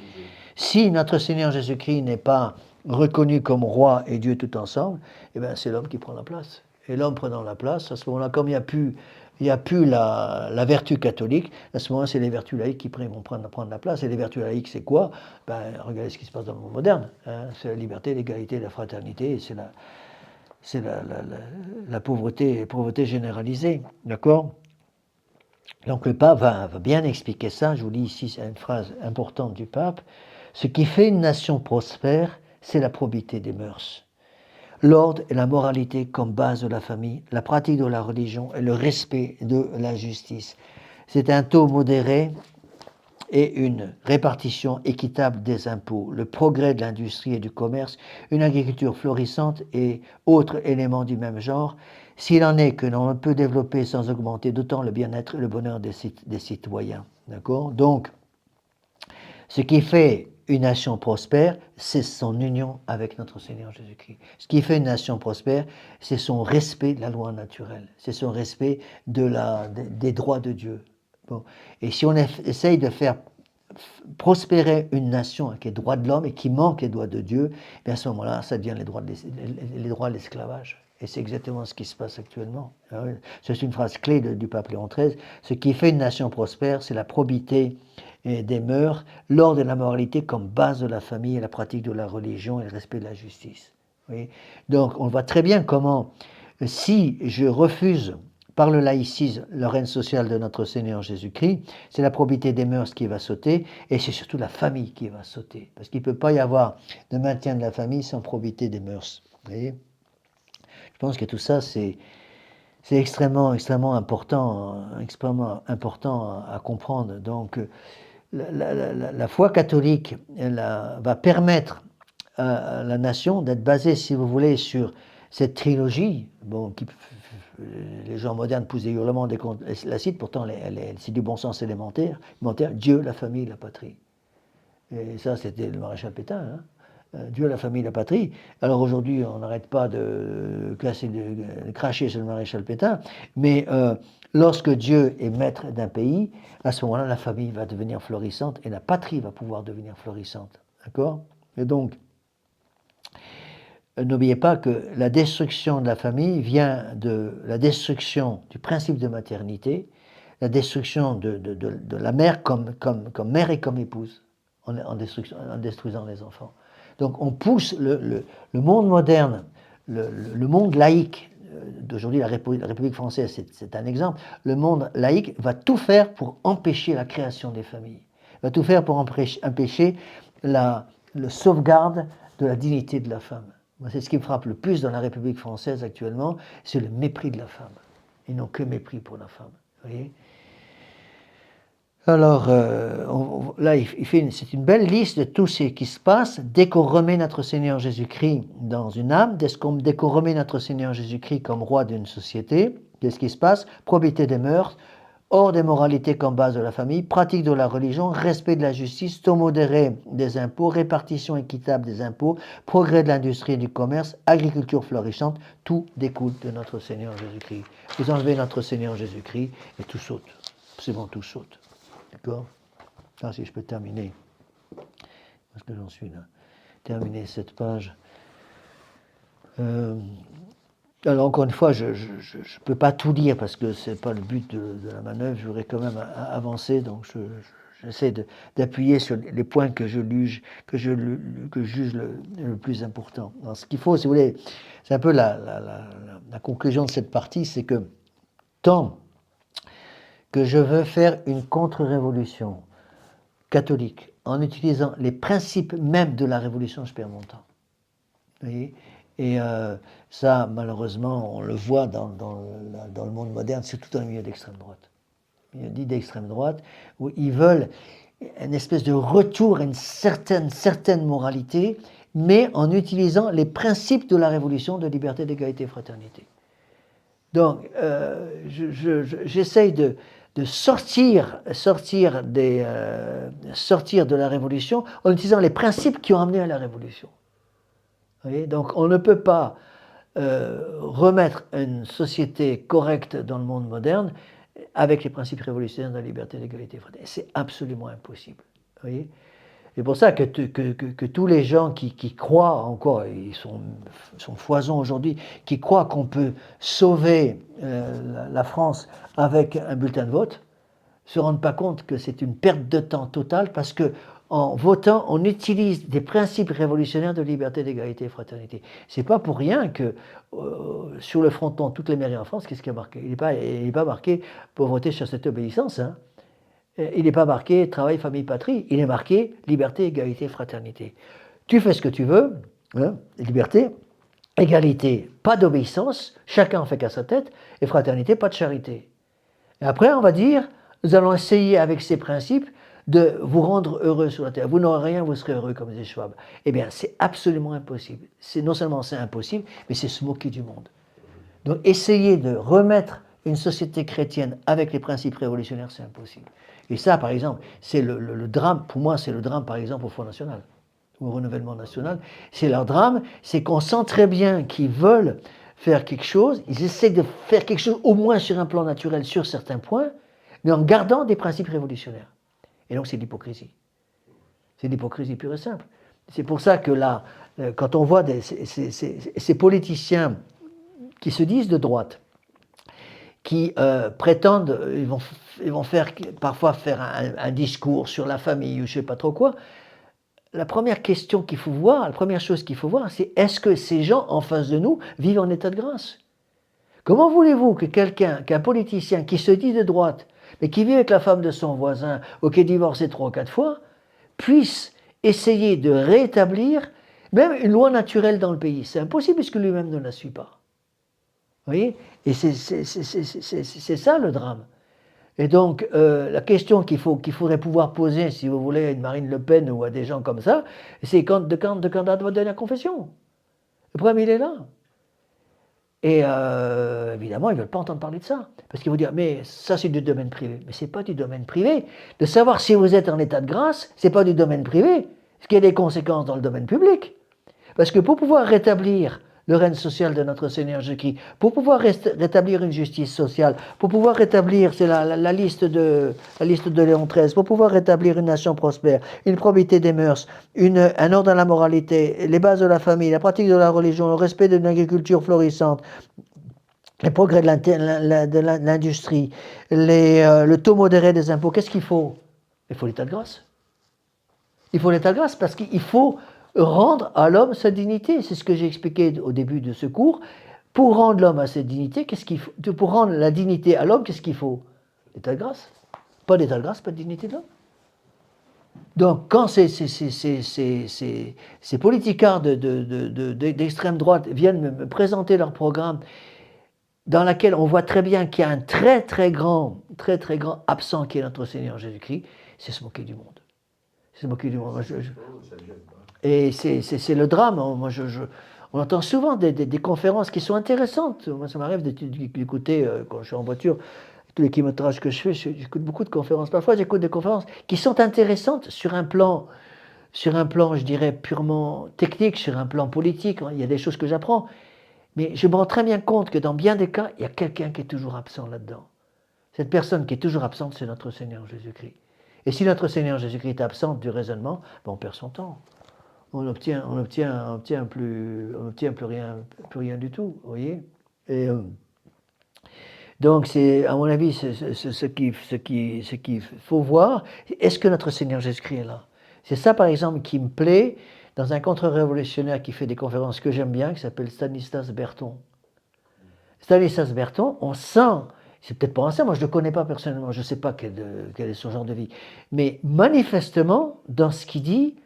Si notre Seigneur Jésus-Christ n'est pas reconnu comme roi et Dieu tout ensemble, eh bien, c'est l'homme qui prend la place. Et l'homme prenant la place, à ce moment-là, comme il n'y a plus la vertu catholique, à ce moment-là, c'est les vertus laïques qui vont prendre la place. Et les vertus laïques, c'est quoi? Regardez ce qui se passe dans le monde moderne. Hein. C'est la liberté, l'égalité, la fraternité, c'est la pauvreté généralisée. D'accord? Donc le pape va bien expliquer ça. Je vous lis ici une phrase importante du pape. Ce qui fait une nation prospère, c'est la probité des mœurs. L'ordre et la moralité comme base de la famille, la pratique de la religion et le respect de la justice. C'est un taux modéré et une répartition équitable des impôts, le progrès de l'industrie et du commerce, une agriculture florissante et autres éléments du même genre, s'il en est que l'on ne peut développer sans augmenter d'autant le bien-être et le bonheur des citoyens. D'accord? Donc, ce qui fait une nation prospère, c'est son union avec notre Seigneur Jésus-Christ. Ce qui fait une nation prospère, c'est son respect de la loi naturelle, c'est son respect des droits de Dieu. Bon. Et si on essaye de faire prospérer une nation avec les droits de l'homme et qui manque les droits de Dieu, bien à ce moment-là, ça devient les droits de l'esclavage. Et c'est exactement ce qui se passe actuellement. C'est une phrase clé du pape Léon XIII. Ce qui fait une nation prospère, c'est la probité des mœurs, l'ordre et la moralité comme base de la famille et la pratique de la religion et le respect de la justice. Oui. Donc on voit très bien comment, si je refuse par le laïcisme le règne social de notre Seigneur Jésus-Christ, c'est la probité des mœurs qui va sauter et c'est surtout la famille qui va sauter. Parce qu'il ne peut pas y avoir de maintien de la famille sans probité des mœurs. Vous voyez? Je pense que tout ça, c'est extrêmement important à comprendre. Donc, la foi catholique va permettre à la nation d'être basée, si vous voulez, sur cette trilogie, les gens modernes poussent des hurlements dès qu'on la cite, pourtant c'est du bon sens élémentaire, Dieu, la famille, la patrie. Et ça, c'était le maréchal Pétain, hein. Dieu, la famille, la patrie. Alors aujourd'hui, on n'arrête pas de cracher sur le maréchal Pétain, mais lorsque Dieu est maître d'un pays, à ce moment-là, la famille va devenir florissante et la patrie va pouvoir devenir florissante. D'accord? Et donc, n'oubliez pas que la destruction de la famille vient de la destruction du principe de maternité, la destruction de la mère comme mère et comme épouse. en détruisant les enfants. Donc on pousse le monde moderne, le monde laïque, d'aujourd'hui la République française c'est un exemple, le monde laïque va tout faire pour empêcher la création des familles, va tout faire pour empêcher le sauvegarde de la dignité de la femme. Moi, c'est ce qui me frappe le plus dans la République française actuellement, c'est le mépris de la femme. Ils n'ont que mépris pour la femme. Vous voyez ? Alors, là, c'est une belle liste de tout ce qui se passe dès qu'on remet notre Seigneur Jésus-Christ dans une âme, dès qu'on remet notre Seigneur Jésus-Christ comme roi d'une société. Qu'est-ce qui se passe? Probité des mœurs, hors des moralités comme base de la famille, pratique de la religion, respect de la justice, taux modéré des impôts, répartition équitable des impôts, progrès de l'industrie et du commerce, agriculture florissante, tout découle de notre Seigneur Jésus-Christ. Vous enlevez notre Seigneur Jésus-Christ et tout saute. C'est bon, tout saute. D'accord? Ah, si je peux terminer. Parce que j'en suis là. Terminer cette page. Alors, encore une fois, je ne peux pas tout lire parce que ce n'est pas le but de la manœuvre. Je voudrais quand même avancer. Donc, j'essaie d'appuyer sur les points que je juge le plus important. Alors, ce qu'il faut, si vous voulez, c'est un peu la conclusion de cette partie, c'est que tant que je veux faire une contre-révolution catholique en utilisant les principes même de la révolution, je perds mon temps. Vous voyez ? Et ça, malheureusement, on le voit dans le monde moderne, surtout dans le milieu d'extrême droite. Il y a dit d'extrême droite, où ils veulent une espèce de retour à une certaine moralité, mais en utilisant les principes de la révolution de liberté, d'égalité et fraternité. Donc, j'essaye de sortir de la révolution en utilisant les principes qui ont amené à la révolution. Vous voyez ? Donc on ne peut pas remettre une société correcte dans le monde moderne avec les principes révolutionnaires de la liberté, de l'égalité et de la fraternité. C'est absolument impossible. Vous voyez ? C'est pour ça que tous les gens qui croient encore, ils sont foison aujourd'hui, qui croient qu'on peut sauver la France avec un bulletin de vote, ne se rendent pas compte que c'est une perte de temps totale parce que en votant, on utilise des principes révolutionnaires de liberté, d'égalité et de fraternité. C'est pas pour rien que sur le fronton, toutes les mairies en France, qu'est-ce qui est marqué ? Il n'est pas marqué pauvreté, chasteté, obéissance. Hein. Il n'est pas marqué travail, famille, patrie. Il est marqué liberté, égalité, fraternité. Tu fais ce que tu veux, hein, liberté, égalité, pas d'obéissance, chacun en fait qu'à sa tête, et fraternité, pas de charité. Et après, on va dire, nous allons essayer avec ces principes de vous rendre heureux sur la terre. Vous n'aurez rien, vous serez heureux comme disait Schwab. Eh bien, c'est absolument impossible. Non seulement c'est impossible, mais c'est se moquer du monde. Donc, essayer de remettre une société chrétienne avec les principes révolutionnaires, c'est impossible. Et ça, par exemple, c'est le drame, pour moi, c'est le drame, par exemple, au Front National, ou au Renouvellement National. C'est leur drame, c'est qu'on sent très bien qu'ils veulent faire quelque chose, ils essaient de faire quelque chose, au moins sur un plan naturel, sur certains points, mais en gardant des principes révolutionnaires. Et donc c'est de l'hypocrisie. C'est de l'hypocrisie pure et simple. C'est pour ça que là, quand on voit ces politiciens qui se disent de droite, qui prétendent, ils vont parfois faire un discours sur la famille ou je ne sais pas trop quoi, la première question qu'il faut voir, la première chose qu'il faut voir, c'est est-ce que ces gens en face de nous vivent en état de grâce ? Comment voulez-vous qu'un politicien qui se dit de droite, mais qui vit avec la femme de son voisin ou qui est divorcé 3 ou 4 fois, puisse essayer de rétablir même une loi naturelle dans le pays? C'est impossible puisque lui-même ne la suit pas. Vous voyez ? Et c'est ça le drame. Et donc, la question qu'il faudrait pouvoir poser, si vous voulez, à une Marine Le Pen ou à des gens comme ça, c'est de quand date votre dernière confession ? Le problème, il est là. Et évidemment, ils ne veulent pas entendre parler de ça. Parce qu'ils vont dire, mais ça, c'est du domaine privé. Mais ce n'est pas du domaine privé. De savoir si vous êtes en état de grâce, ce n'est pas du domaine privé. Ce qui a des conséquences dans le domaine public. Parce que pour pouvoir rétablir le règne social de notre Seigneur Jésus-Christ, pour pouvoir rétablir une justice sociale, pour pouvoir rétablir, c'est la liste de Léon XIII, pour pouvoir rétablir une nation prospère, une probité des mœurs, un ordre à la moralité, les bases de la famille, la pratique de la religion, le respect d'une agriculture florissante, les progrès de l'industrie, le taux modéré des impôts, qu'est-ce qu'il faut ? Il faut l'état de grâce. Il faut l'état de grâce parce qu'il faut rendre à l'homme sa dignité. C'est ce que j'ai expliqué au début de ce cours. Pour rendre l'homme à sa dignité, qu'est-ce qu'il faut? Pour rendre la dignité à l'homme, qu'est-ce qu'il faut? L'état de grâce. Pas d'état de grâce, pas de dignité de l'homme. Donc, quand ces politicards d'extrême droite viennent me présenter leur programme dans lequel on voit très bien qu'il y a un très très grand absent qui est notre Seigneur Jésus-Christ, c'est se moquer du monde. C'est se moquer du monde. Et c'est le drame. On entend souvent des conférences qui sont intéressantes. Moi, ça m'arrive d'écouter, quand je suis en voiture, tous les kilométrages que je fais, j'écoute beaucoup de conférences. Parfois, j'écoute des conférences qui sont intéressantes sur un plan, je dirais, purement technique, sur un plan politique. Il y a des choses que j'apprends. Mais je me rends très bien compte que dans bien des cas, il y a quelqu'un qui est toujours absent là-dedans. Cette personne qui est toujours absente, c'est notre Seigneur Jésus-Christ. Et si notre Seigneur Jésus-Christ est absent du raisonnement, on perd son temps. On obtient plus rien du tout, vous voyez. Et donc, c'est, à mon avis, ce qu'il faut voir, est-ce que notre Seigneur Jésus-Christ est là? C'est ça, par exemple, qui me plaît dans un contre-révolutionnaire qui fait des conférences que j'aime bien, qui s'appelle Stanislas Berton. Stanislas Berton, on sent, c'est peut-être pas un saint, moi je ne le connais pas personnellement, je ne sais pas quel est son genre de vie, mais manifestement, dans ce qu'il dit,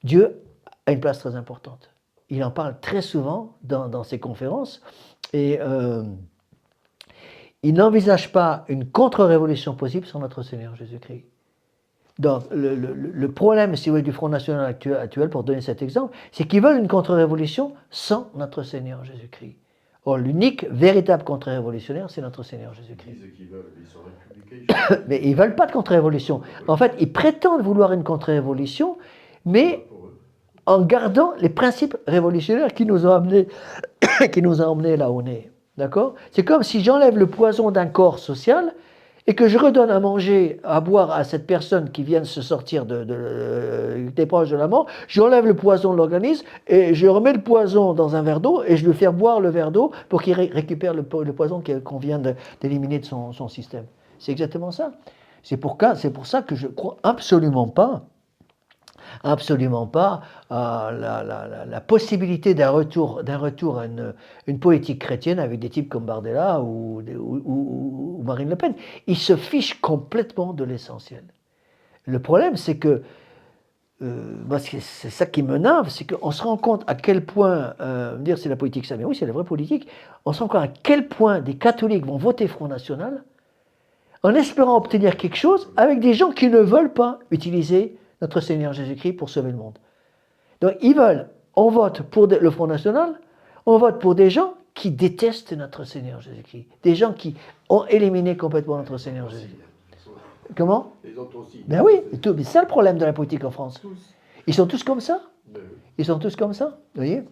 Dieu a une place très importante. Il en parle très souvent dans ses conférences, et il n'envisage pas une contre-révolution possible sans notre Seigneur Jésus-Christ. Donc, le problème, si vous voulez, du Front National actuel, pour donner cet exemple, c'est qu'ils veulent une contre-révolution sans notre Seigneur Jésus-Christ. Or, l'unique véritable contre-révolutionnaire, c'est notre Seigneur Jésus-Christ. Ils sont républicains. Mais ils ne veulent pas de contre-révolution. En fait, ils prétendent vouloir une contre-révolution, mais en gardant les principes révolutionnaires qui nous ont amenés là où on est. D'accord? C'est comme si j'enlève le poison d'un corps social et que je redonne à manger, à boire à cette personne qui vient de se sortir des proches de la mort, j'enlève le poison de l'organisme et je remets le poison dans un verre d'eau et je lui fais boire le verre d'eau pour qu'il récupère le poison qu'on vient d'éliminer de son système. C'est exactement ça. C'est pour ça que je ne crois absolument pas à la possibilité d'un retour à une politique chrétienne avec des types comme Bardella ou Marine Le Pen. Ils se fichent complètement de l'essentiel. Le problème, c'est que, c'est ça qui me nerve, c'est qu'on se rend compte à quel point, dire c'est la politique ça, mais oui, c'est la vraie politique, on se rend compte à quel point des catholiques vont voter Front National en espérant obtenir quelque chose avec des gens qui ne veulent pas utiliser notre Seigneur Jésus-Christ pour sauver le monde. Donc ils veulent, on vote pour le Front National, on vote pour des gens qui détestent notre Seigneur Jésus-Christ, des gens qui ont éliminé complètement notre Seigneur Jésus-Christ. Comment? Les autres aussi. Ben oui, mais c'est ça le problème de la politique en France. Ils sont tous comme ça. Ils sont tous comme ça, vous voyez?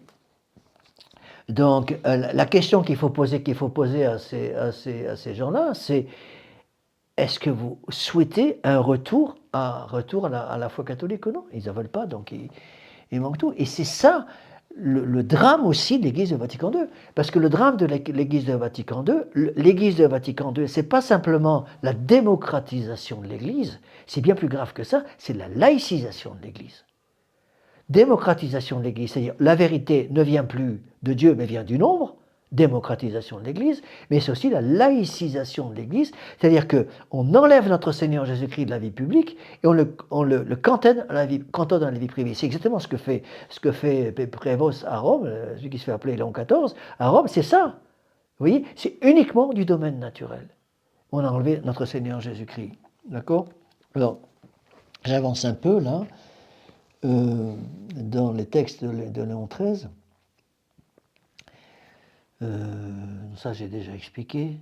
Donc la question qu'il faut poser à ces gens-là, c'est est-ce que vous souhaitez un retour à la foi catholique ou non? Ils n'en veulent pas, donc ils manquent tout. Et c'est ça le drame aussi de l'Église de Vatican II. Parce que le drame de l'Église de Vatican II, c'est pas simplement la démocratisation de l'Église, c'est bien plus grave que ça, c'est la laïcisation de l'Église. Démocratisation de l'Église, c'est-à-dire la vérité ne vient plus de Dieu, mais vient du nombre. Démocratisation de l'Église, mais c'est aussi la laïcisation de l'Église, c'est-à-dire qu'on enlève notre Seigneur Jésus-Christ de la vie publique et on le cantonne à la vie privée. C'est exactement ce que fait Prévost à Rome, celui qui se fait appeler Léon XIV, à Rome, c'est ça. Vous voyez, c'est uniquement du domaine naturel. On a enlevé notre Seigneur Jésus-Christ. D'accord? Alors, j'avance un peu là, dans les textes de Léon XIII. Ça, j'ai déjà expliqué.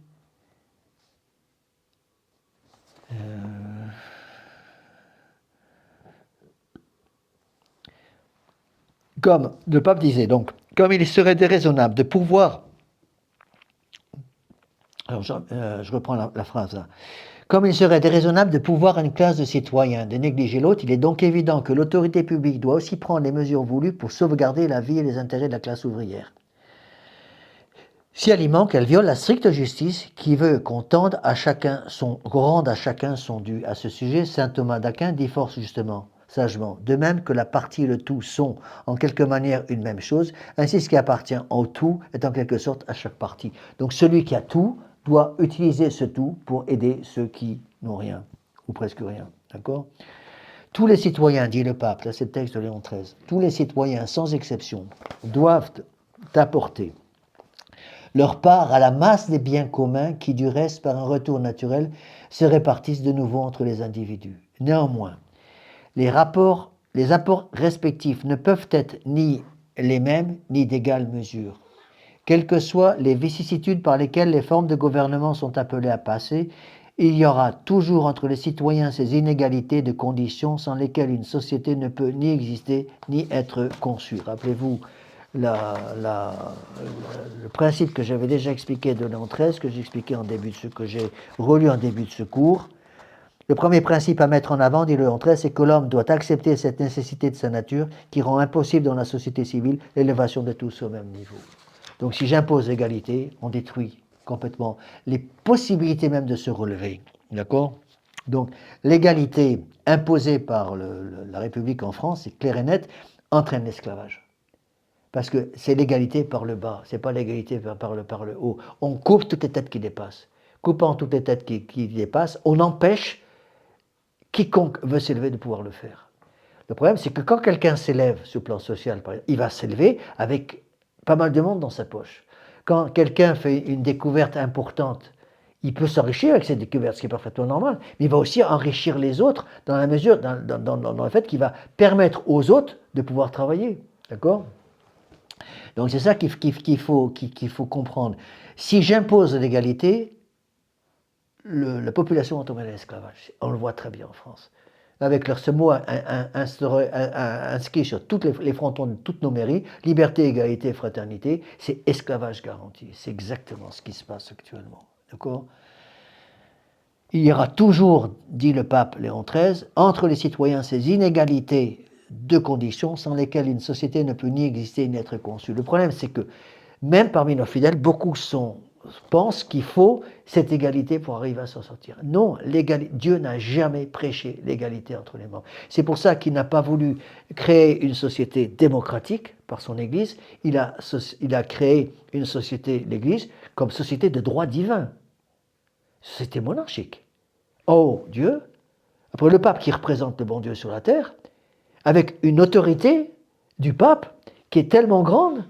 Comme le pape disait, donc, comme il serait déraisonnable de pouvoir. Alors, je reprends la phrase là. Comme il serait déraisonnable de pouvoir à une classe de citoyens de négliger l'autre, il est donc évident que l'autorité publique doit aussi prendre les mesures voulues pour sauvegarder la vie et les intérêts de la classe ouvrière. Si elle y manque, elle viole la stricte justice qui veut qu'on rende à chacun son dû. À ce sujet, saint Thomas d'Aquin dit fort justement, sagement. De même que la partie et le tout sont en quelque manière une même chose, ainsi ce qui appartient au tout est en quelque sorte à chaque partie. Donc celui qui a tout doit utiliser ce tout pour aider ceux qui n'ont rien, ou presque rien. D'accord ? Tous les citoyens, dit le pape, là c'est le texte de Léon XIII, tous les citoyens, sans exception, doivent apporter leur part à la masse des biens communs qui, du reste, par un retour naturel, se répartissent de nouveau entre les individus. Néanmoins, les apports respectifs ne peuvent être ni les mêmes ni d'égale mesure. Quelles que soient les vicissitudes par lesquelles les formes de gouvernement sont appelées à passer, il y aura toujours entre les citoyens ces inégalités de conditions sans lesquelles une société ne peut ni exister ni être conçue. Rappelez-vous le principe que j'avais déjà expliqué de Léon XIII, que j'ai expliqué que j'ai relu en début de ce cours. Le premier principe à mettre en avant, dit Léon XIII, c'est que l'homme doit accepter cette nécessité de sa nature qui rend impossible dans la société civile l'élévation de tous au même niveau. Donc si j'impose l'égalité, on détruit complètement les possibilités même de se relever. D'accord ? Donc l'égalité imposée par la République en France, c'est clair et net, entraîne l'esclavage. Parce que c'est l'égalité par le bas, c'est pas l'égalité par le haut. On coupe toutes les têtes qui dépassent. Coupant toutes les têtes qui dépassent, on empêche quiconque veut s'élever de pouvoir le faire. Le problème, c'est que quand quelqu'un s'élève sur le plan social, par exemple, il va s'élever avec pas mal de monde dans sa poche. Quand quelqu'un fait une découverte importante, il peut s'enrichir avec cette découverte, ce qui est parfaitement normal, mais il va aussi enrichir les autres dans la mesure, dans le fait qu'il va permettre aux autres de pouvoir travailler. D'accord ? Donc c'est ça qu'il faut comprendre. Si j'impose l'égalité, la population va tomber dans l'esclavage. On le voit très bien en France. Avec ce mot inscrit sur tous les frontons de toutes nos mairies, liberté, égalité, fraternité, c'est esclavage garanti. C'est exactement ce qui se passe actuellement. D'accord ? Il y aura toujours, dit le pape Léon XIII, entre les citoyens ces inégalités de conditions sans lesquelles une société ne peut ni exister ni être conçue. Le problème, c'est que même parmi nos fidèles, beaucoup pensent qu'il faut cette égalité pour arriver à s'en sortir. Non, Dieu n'a jamais prêché l'égalité entre les membres. C'est pour ça qu'il n'a pas voulu créer une société démocratique par son Église. Il a créé une société, l'Église, comme société de droit divin. Société monarchique. Oh, Dieu, après le pape qui représente le bon Dieu sur la terre, avec une autorité du pape qui est tellement grande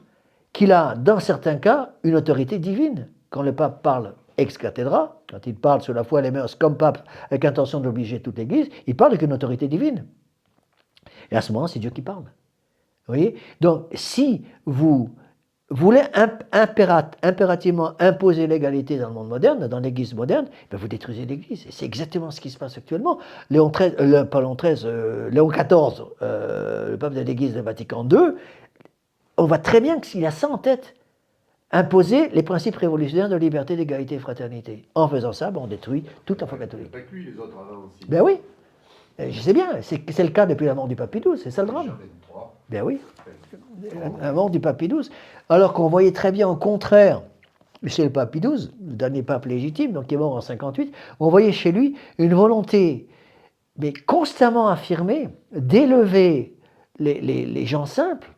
qu'il a, dans certains cas, une autorité divine. Quand le pape parle ex cathedra, quand il parle sur la foi et les mœurs comme pape avec intention d'obliger toute l'Église, il parle avec une autorité divine. Et à ce moment, c'est Dieu qui parle. Vous voyez ? Donc, si vous voulez impérativement imposer l'égalité dans le monde moderne, dans l'Église moderne, ben vous détruisez l'Église. Et c'est exactement ce qui se passe actuellement. Léon XIV, le pape de l'Église de Vatican II, on voit très bien qu'il a ça en tête. Imposer les principes révolutionnaires de liberté, d'égalité et fraternité. En faisant ça, on détruit toute la foi catholique. Pas que lui, les autres avant aussi. Ben oui, je sais bien, c'est le cas depuis la mort du pape Pie XII, c'est ça le drame. Ben oui, la mort du pape Pie XII. Alors qu'on voyait très bien au contraire, chez le pape Pie XII, le dernier pape légitime, donc qui est mort en 58, on voyait chez lui une volonté, mais constamment affirmée, d'élever les gens simples,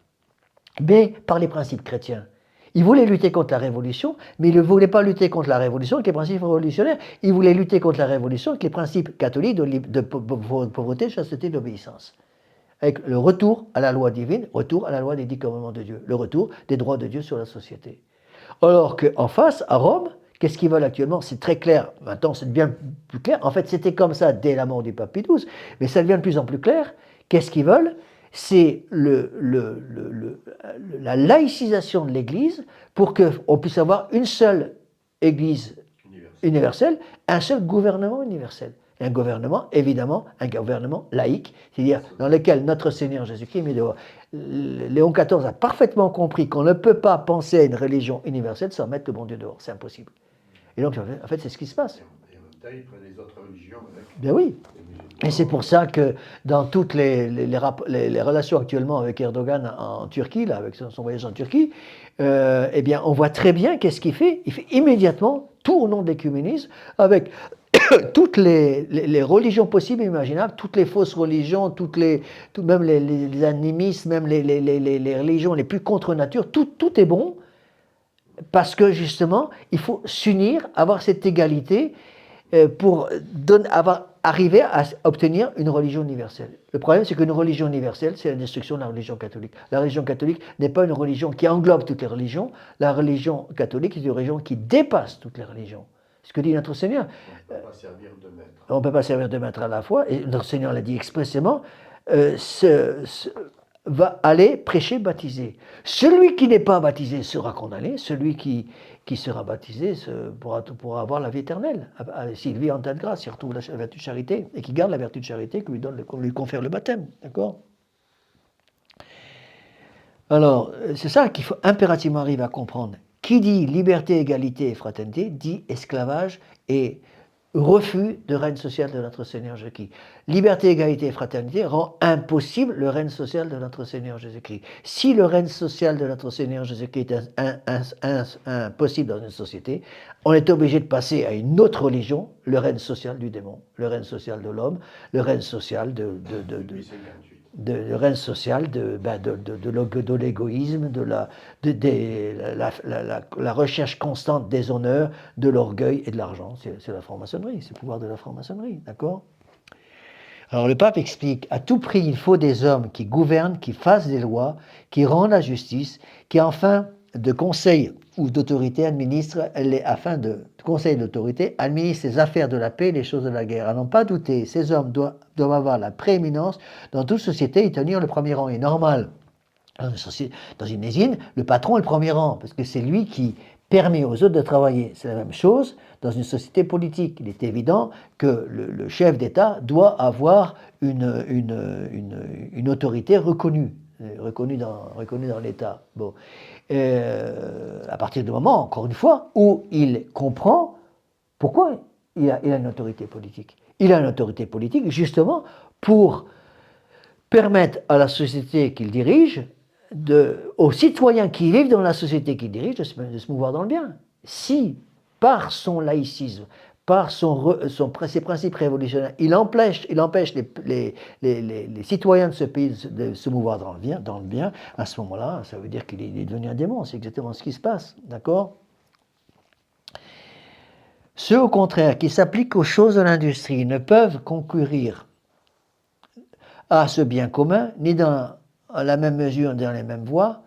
mais par les principes chrétiens. Il voulait lutter contre la Révolution, mais il ne voulait pas lutter contre la Révolution avec les principes révolutionnaires. Il voulait lutter contre la Révolution avec les principes catholiques de pauvreté, chasteté, d'obéissance. Avec le retour à la loi divine, retour à la loi des 10 commandements de Dieu, le retour des droits de Dieu sur la société. Alors qu'en face, à Rome, qu'est-ce qu'ils veulent actuellement ? C'est très clair, maintenant c'est bien plus clair. En fait, c'était comme ça dès la mort du pape Pie XII, mais ça devient de plus en plus clair. Qu'est-ce qu'ils veulent ? C'est la laïcisation de l'Église pour qu'on puisse avoir une seule Église universelle, un seul gouvernement universel. Et un gouvernement, évidemment, un gouvernement laïque, c'est-à-dire dans lequel notre Seigneur Jésus-Christ est mis dehors. Léon XIV a parfaitement compris qu'on ne peut pas penser à une religion universelle sans mettre le bon Dieu dehors. C'est impossible. Et donc, en fait, c'est ce qui se passe. Et en même temps, il prend les autres religions avec. Ben oui. Et c'est pour ça que dans toutes les relations actuellement avec Erdogan en Turquie, là, avec son voyage en Turquie, eh bien, on voit très bien qu'est-ce qu'il fait. Il fait immédiatement tout au nom de l'écuménisme, avec toutes les religions possibles et imaginables, toutes les fausses religions, même les animismes, même les religions les plus contre nature, tout est bon, parce que justement, il faut s'unir, avoir cette égalité pour arriver à obtenir une religion universelle. Le problème, c'est qu'une religion universelle, c'est la destruction de la religion catholique. La religion catholique n'est pas une religion qui englobe toutes les religions. La religion catholique est une religion qui dépasse toutes les religions. Ce que dit notre Seigneur. On ne peut pas servir de maître. On ne peut pas servir de maître à la fois, et notre Seigneur l'a dit expressément, va aller prêcher, baptiser. Celui qui n'est pas baptisé sera condamné, celui qui sera baptisé pourra avoir la vie éternelle, s'il vit en tas de grâce, s'il retrouve la vertu de charité, et qui garde la vertu de charité qu'on lui confère le baptême. D'accord ? Alors, c'est ça qu'il faut impérativement arriver à comprendre. Qui dit liberté, égalité et fraternité, dit esclavage et refus de règne social de notre Seigneur Jésus-Christ. Liberté, égalité et fraternité rend impossible le règne social de notre Seigneur Jésus-Christ. Si le règne social de notre Seigneur Jésus-Christ est impossible dans une société, on est obligé de passer à une autre religion, le règne social du démon, le règne social de l'homme, le règne social le règne social de l'égoïsme, de la recherche constante des honneurs, de l'orgueil et de l'argent. C'est la franc-maçonnerie, c'est le pouvoir de la franc-maçonnerie, d'accord ? Alors le pape explique, à tout prix, il faut des hommes qui gouvernent, qui fassent des lois, qui rendent la justice, qui enfin de conseil ou d'autorité administrent les affaires de la paix et les choses de la guerre. À n'en pas douter, ces hommes doivent avoir la prééminence dans toute société et tenir le premier rang. Et normal, dans une usine, le patron est le premier rang, parce que c'est lui qui permet aux autres de travailler. C'est la même chose dans une société politique. Il est évident que le chef d'État doit avoir une autorité reconnue dans l'État. Bon. À partir du moment, encore une fois, où il comprend pourquoi il a une autorité politique. Il a une autorité politique justement pour permettre à la société qu'il dirige, aux citoyens qui vivent dans la société qu'il dirige, de se mouvoir dans le bien. Si, par son laïcisme, par ses principes révolutionnaires, il empêche les citoyens de ce pays de se mouvoir dans le bien, à ce moment-là, ça veut dire qu'il est devenu un démon. C'est exactement ce qui se passe. D'accord ? Ceux, au contraire, qui s'appliquent aux choses de l'industrie ne peuvent concourir à ce bien commun, ni dans la même mesure, ni dans les mêmes voies.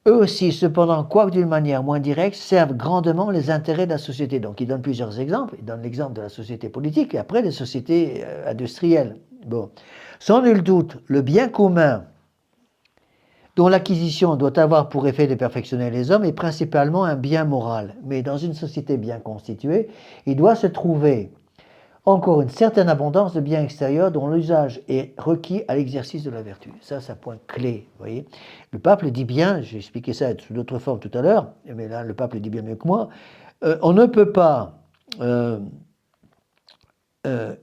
Eux aussi, cependant, quoique d'une manière moins directe, servent grandement les intérêts de la société. Donc, il donne plusieurs exemples. Il donne l'exemple de la société politique et après des sociétés industrielles. Bon. Sans nul doute, le bien commun dont l'acquisition doit avoir pour effet de perfectionner les hommes est principalement un bien moral. Mais dans une société bien constituée, il doit se trouver encore une certaine abondance de biens extérieurs dont l'usage est requis à l'exercice de la vertu. Ça, c'est un point clé, vous voyez. Le pape le dit bien, j'ai expliqué ça sous d'autres formes tout à l'heure, mais là, le pape le dit bien mieux que moi. On ne peut pas... il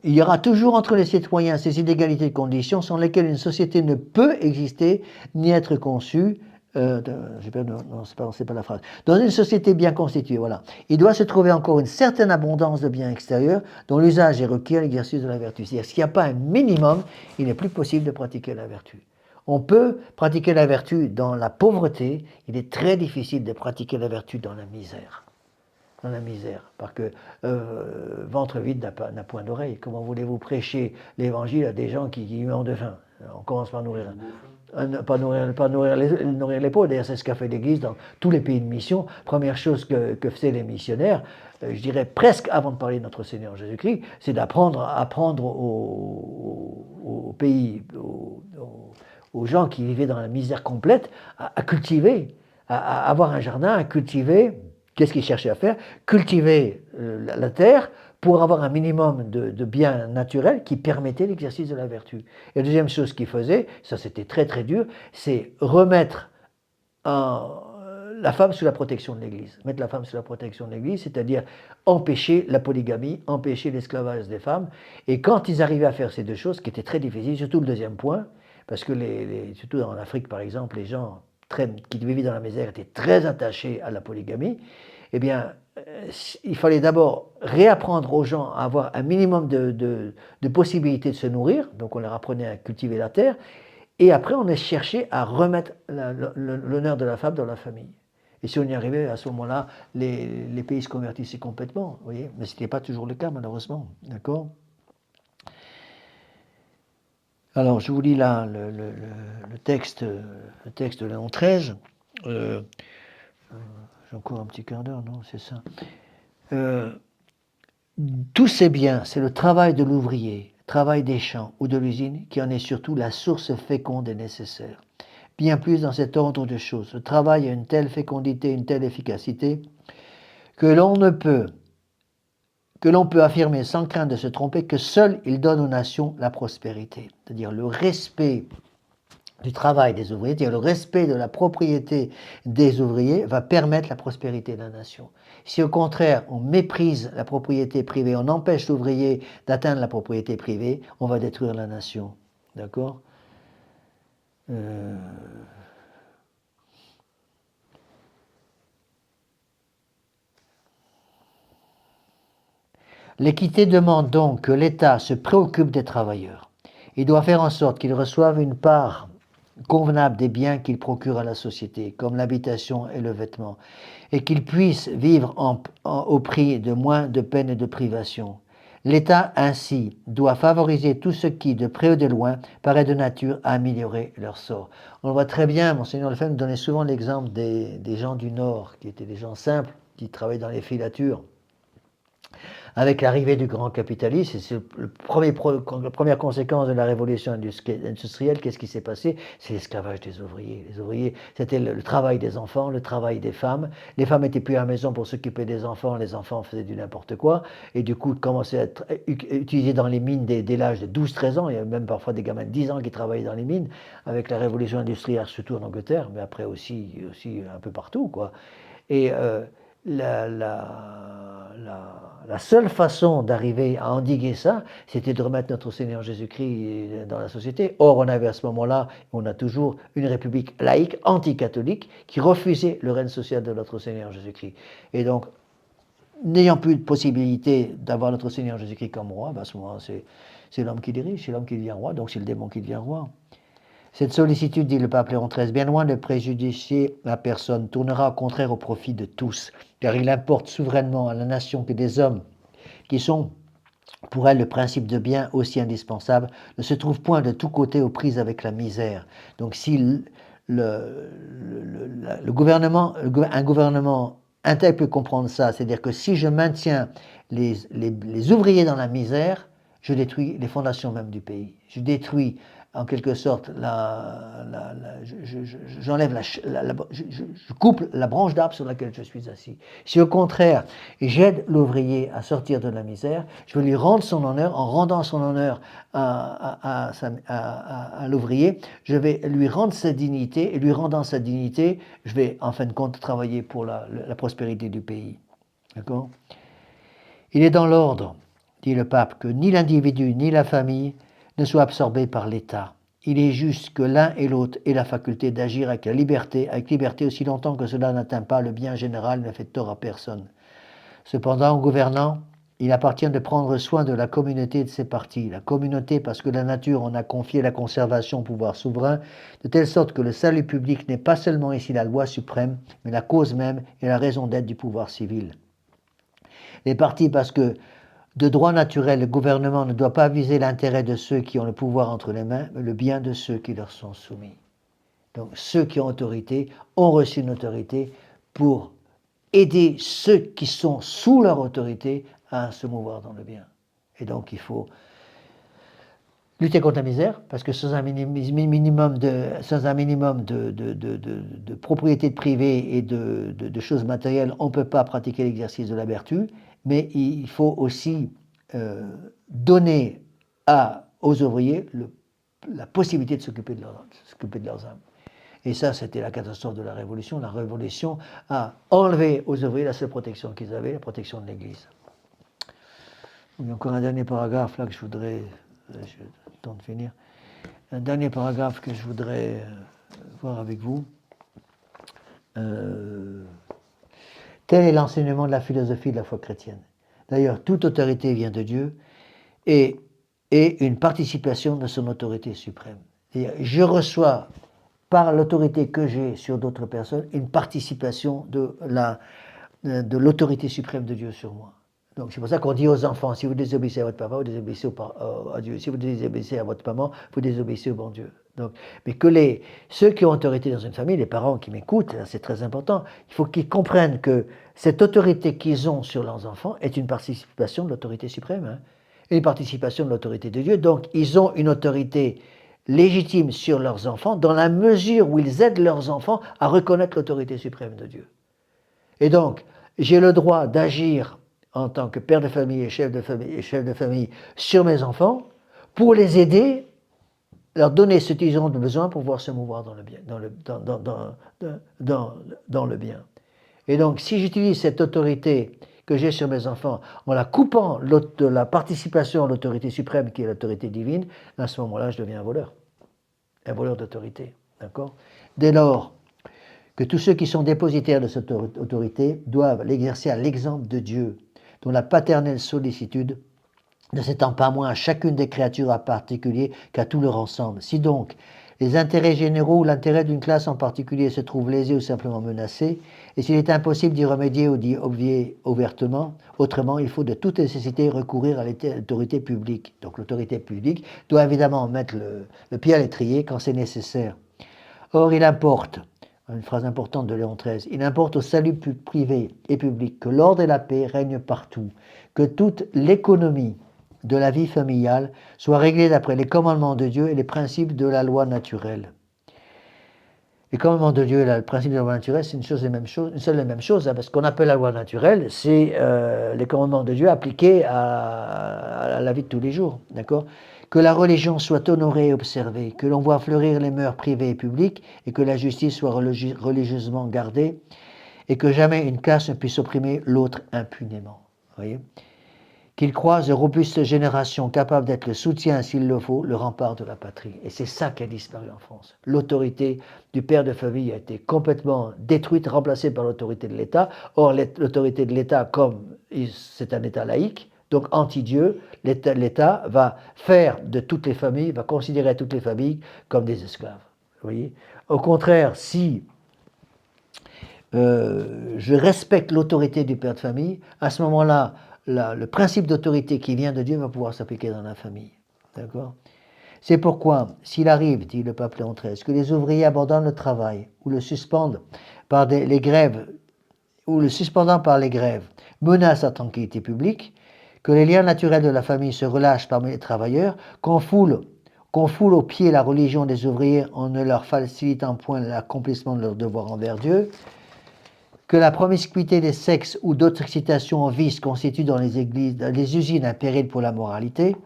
y aura toujours entre les citoyens ces inégalités de conditions sans lesquelles une société ne peut exister ni être conçue. Non, c'est pas la phrase. Dans une société bien constituée, voilà. Il doit se trouver encore une certaine abondance de biens extérieurs dont l'usage est requis à l'exercice de la vertu. C'est-à-dire, s'il n'y a pas un minimum, il n'est plus possible de pratiquer la vertu. On peut pratiquer la vertu dans la pauvreté, il est très difficile de pratiquer la vertu dans la misère. Dans la misère, parce que ventre vide n'a point d'oreille. Comment voulez-vous prêcher l'évangile à des gens qui meurent de faim? On commence par nourrir les pauvres. D'ailleurs, c'est ce qu'a fait l'Église dans tous les pays de mission. Première chose que faisaient les missionnaires, je dirais presque avant de parler de notre Seigneur Jésus-Christ, c'est d'apprendre aux pays, aux gens qui vivaient dans la misère complète, à cultiver, à avoir un jardin, à cultiver. Qu'est-ce qu'ils cherchaient à faire? Cultiver la terre pour avoir un minimum de biens naturels qui permettaient l'exercice de la vertu. Et la deuxième chose qu'ils faisaient, ça c'était très très dur, c'est remettre la femme sous la protection de l'Église. Mettre la femme sous la protection de l'Église, c'est-à-dire empêcher la polygamie, empêcher l'esclavage des femmes. Et quand ils arrivaient à faire ces deux choses, qui étaient très difficiles, surtout le deuxième point, parce que surtout en Afrique par exemple, les gens qui vivaient dans la misère étaient très attachés à la polygamie, eh bien, il fallait d'abord réapprendre aux gens à avoir un minimum de possibilités de se nourrir, donc on leur apprenait à cultiver la terre, et après on a cherché à remettre l'honneur de la femme dans la famille. Et si on y arrivait, à ce moment-là, les pays se convertissaient complètement, vous voyez, mais ce n'était pas toujours le cas malheureusement, d'accord. Alors je vous lis là le texte de Léon XIII. J'ai encore un petit quart d'heure, non, c'est ça. Tous ces biens, c'est le travail de l'ouvrier, le travail des champs ou de l'usine qui en est surtout la source féconde et nécessaire. Bien plus dans cet ordre de choses, le travail a une telle fécondité, une telle efficacité que l'on peut affirmer sans crainte de se tromper que seul il donne aux nations la prospérité. C'est-à-dire le respect du travail des ouvriers, c'est-à-dire le respect de la propriété des ouvriers va permettre la prospérité de la nation. Si au contraire on méprise la propriété privée, on empêche l'ouvrier d'atteindre la propriété privée, on va détruire la nation. D'accord ? L'équité demande donc que l'État se préoccupe des travailleurs. Il doit faire en sorte qu'ils reçoivent une part convenable des biens qu'ils procurent à la société, comme l'habitation et le vêtement, et qu'ils puissent vivre au prix de moins de peine et de privation. L'État, ainsi, doit favoriser tout ce qui, de près ou de loin, paraît de nature à améliorer leur sort. On le voit très bien, Monseigneur Lefebvre nous donnait souvent l'exemple des gens du Nord, qui étaient des gens simples, qui travaillaient dans les filatures. Avec l'arrivée du grand capitalisme, c'est la première conséquence de la révolution industrielle, qu'est-ce qui s'est passé? C'est l'esclavage des ouvriers. Les ouvriers, c'était le travail des enfants, le travail des femmes. Les femmes n'étaient plus à la maison pour s'occuper des enfants, les enfants faisaient du n'importe quoi, et du coup, commençaient à être utilisés dans les mines dès l'âge de 12-13 ans. Il y a même parfois des gamins de 10 ans qui travaillaient dans les mines, avec la révolution industrielle, surtout en Angleterre, mais après aussi un peu partout, quoi. Et la, la, la seule façon d'arriver à endiguer ça, c'était de remettre notre Seigneur Jésus-Christ dans la société. Or, on avait à ce moment-là, on a toujours une république laïque, anticatholique, qui refusait le règne social de notre Seigneur Jésus-Christ. Et donc, n'ayant plus de possibilité d'avoir notre Seigneur Jésus-Christ comme roi, ben à ce moment-là, c'est l'homme qui dirige, c'est l'homme qui devient roi, donc c'est le démon qui devient roi. Cette sollicitude, dit le pape Léon XIII, bien loin de préjudicer la personne, tournera au contraire au profit de tous, car il importe souverainement à la nation que des hommes qui sont pour elle le principe de bien aussi indispensable ne se trouvent point de tous côtés aux prises avec la misère. Donc si un gouvernement intègre peut comprendre ça, c'est-à-dire que si je maintiens les ouvriers dans la misère, je détruis les fondations même du pays. Je détruis en quelque sorte, j'enlève je coupe la branche d'arbre sur laquelle je suis assis. Si au contraire, j'aide l'ouvrier à sortir de la misère, je vais lui rendre son honneur. En rendant son honneur à l'ouvrier, je vais lui rendre sa dignité, et lui rendant sa dignité, je vais en fin de compte travailler pour la prospérité du pays. D'accord ? Il est dans l'ordre, dit le pape, que ni l'individu ni la famille ne soient absorbés par l'État. Il est juste que l'un et l'autre aient la faculté d'agir avec liberté aussi longtemps que cela n'atteint pas le bien général et ne fait tort à personne. Cependant, aux gouvernants, il appartient de prendre soin de la communauté et de ses parties. La communauté parce que la nature en a confié la conservation au pouvoir souverain, de telle sorte que le salut public n'est pas seulement ici la loi suprême, mais la cause même et la raison d'être du pouvoir civil. Les partis parce que de droit naturel, le gouvernement ne doit pas viser l'intérêt de ceux qui ont le pouvoir entre les mains, mais le bien de ceux qui leur sont soumis. Donc ceux qui ont autorité ont reçu une autorité pour aider ceux qui sont sous leur autorité à se mouvoir dans le bien. Et donc il faut lutter contre la misère, parce que sans un minimum de propriété privée et de choses matérielles, on ne peut pas pratiquer l'exercice de la vertu, mais il faut aussi donner aux ouvriers la possibilité de s'occuper de leurs âmes. Et ça, c'était la catastrophe de la Révolution. La Révolution a enlevé aux ouvriers la seule protection qu'ils avaient, la protection de l'Église. Il y a encore un dernier paragraphe là que je voudrais... J'ai le temps de finir. Un dernier paragraphe que je voudrais voir avec vous. Tel est l'enseignement de la philosophie de la foi chrétienne. D'ailleurs, toute autorité vient de Dieu et est une participation de son autorité suprême. C'est-à-dire, je reçois, par l'autorité que j'ai sur d'autres personnes, une participation de l'autorité suprême de Dieu sur moi. Donc c'est pour ça qu'on dit aux enfants, si vous désobéissez à votre papa, vous désobéissez à Dieu. Si vous désobéissez à votre maman, vous désobéissez au bon Dieu. Donc, mais que ceux qui ont autorité dans une famille, les parents qui m'écoutent, c'est très important, il faut qu'ils comprennent que cette autorité qu'ils ont sur leurs enfants est une participation de l'autorité suprême, hein, et une participation de l'autorité de Dieu. Donc ils ont une autorité légitime sur leurs enfants dans la mesure où ils aident leurs enfants à reconnaître l'autorité suprême de Dieu. Et donc, j'ai le droit d'agir en tant que père de famille et chef de famille sur mes enfants pour les aider, leur donner ce qu'ils ont besoin pour pouvoir se mouvoir dans le bien, dans le bien. Et donc, si j'utilise cette autorité que j'ai sur mes enfants en la coupant de la participation à l'autorité suprême qui est l'autorité divine, à ce moment-là, je deviens un voleur d'autorité. D'accord ? Dès lors que tous ceux qui sont dépositaires de cette autorité doivent l'exercer à l'exemple de Dieu, dont la paternelle sollicitude ne s'étend pas moins à chacune des créatures en particulier qu'à tout leur ensemble. Si donc les intérêts généraux ou l'intérêt d'une classe en particulier se trouvent lésés ou simplement menacés, et s'il est impossible d'y remédier ou d'y obvier ouvertement, autrement, il faut de toute nécessité recourir à l'autorité publique. Donc l'autorité publique doit évidemment mettre le pied à l'étrier quand c'est nécessaire. Or, il importe, une phrase importante de Léon XIII, il importe au salut privé et public que l'ordre et la paix règnent partout, que toute l'économie de la vie familiale soit réglée d'après les commandements de Dieu et les principes de la loi naturelle. Les commandements de Dieu et le principe de la loi naturelle, c'est une seule et même chose, hein, parce qu'on appelle la loi naturelle, c'est les commandements de Dieu appliqués à la vie de tous les jours, d'accord ? Que la religion soit honorée et observée, que l'on voit fleurir les mœurs privées et publiques, et que la justice soit religieusement gardée, et que jamais une classe ne puisse opprimer l'autre impunément. Voyez ? Qu'il croise de robustes générations capables d'être le soutien, s'il le faut, le rempart de la patrie. Et c'est ça qui a disparu en France. L'autorité du père de famille a été complètement détruite, remplacée par l'autorité de l'État. Or, l'autorité de l'État, comme c'est un État laïque, donc anti-Dieu, l'État va faire de toutes les familles, va considérer toutes les familles comme des esclaves. Vous voyez ? Au contraire, si je respecte l'autorité du père de famille, à ce moment-là, le principe d'autorité qui vient de Dieu va pouvoir s'appliquer dans la famille. D'accord ? C'est pourquoi, s'il arrive, dit le pape Léon XIII, que les ouvriers abandonnent le travail ou le suspendent par les grèves, ou le suspendant par les grèves, menace la tranquillité publique, que les liens naturels de la famille se relâchent parmi les travailleurs, qu'on foule aux pieds la religion des ouvriers en ne leur facilitant point l'accomplissement de leurs devoirs envers Dieu, que la promiscuité des sexes ou d'autres excitations en vice constituent dans les églises, dans les usines un péril pour la moralité,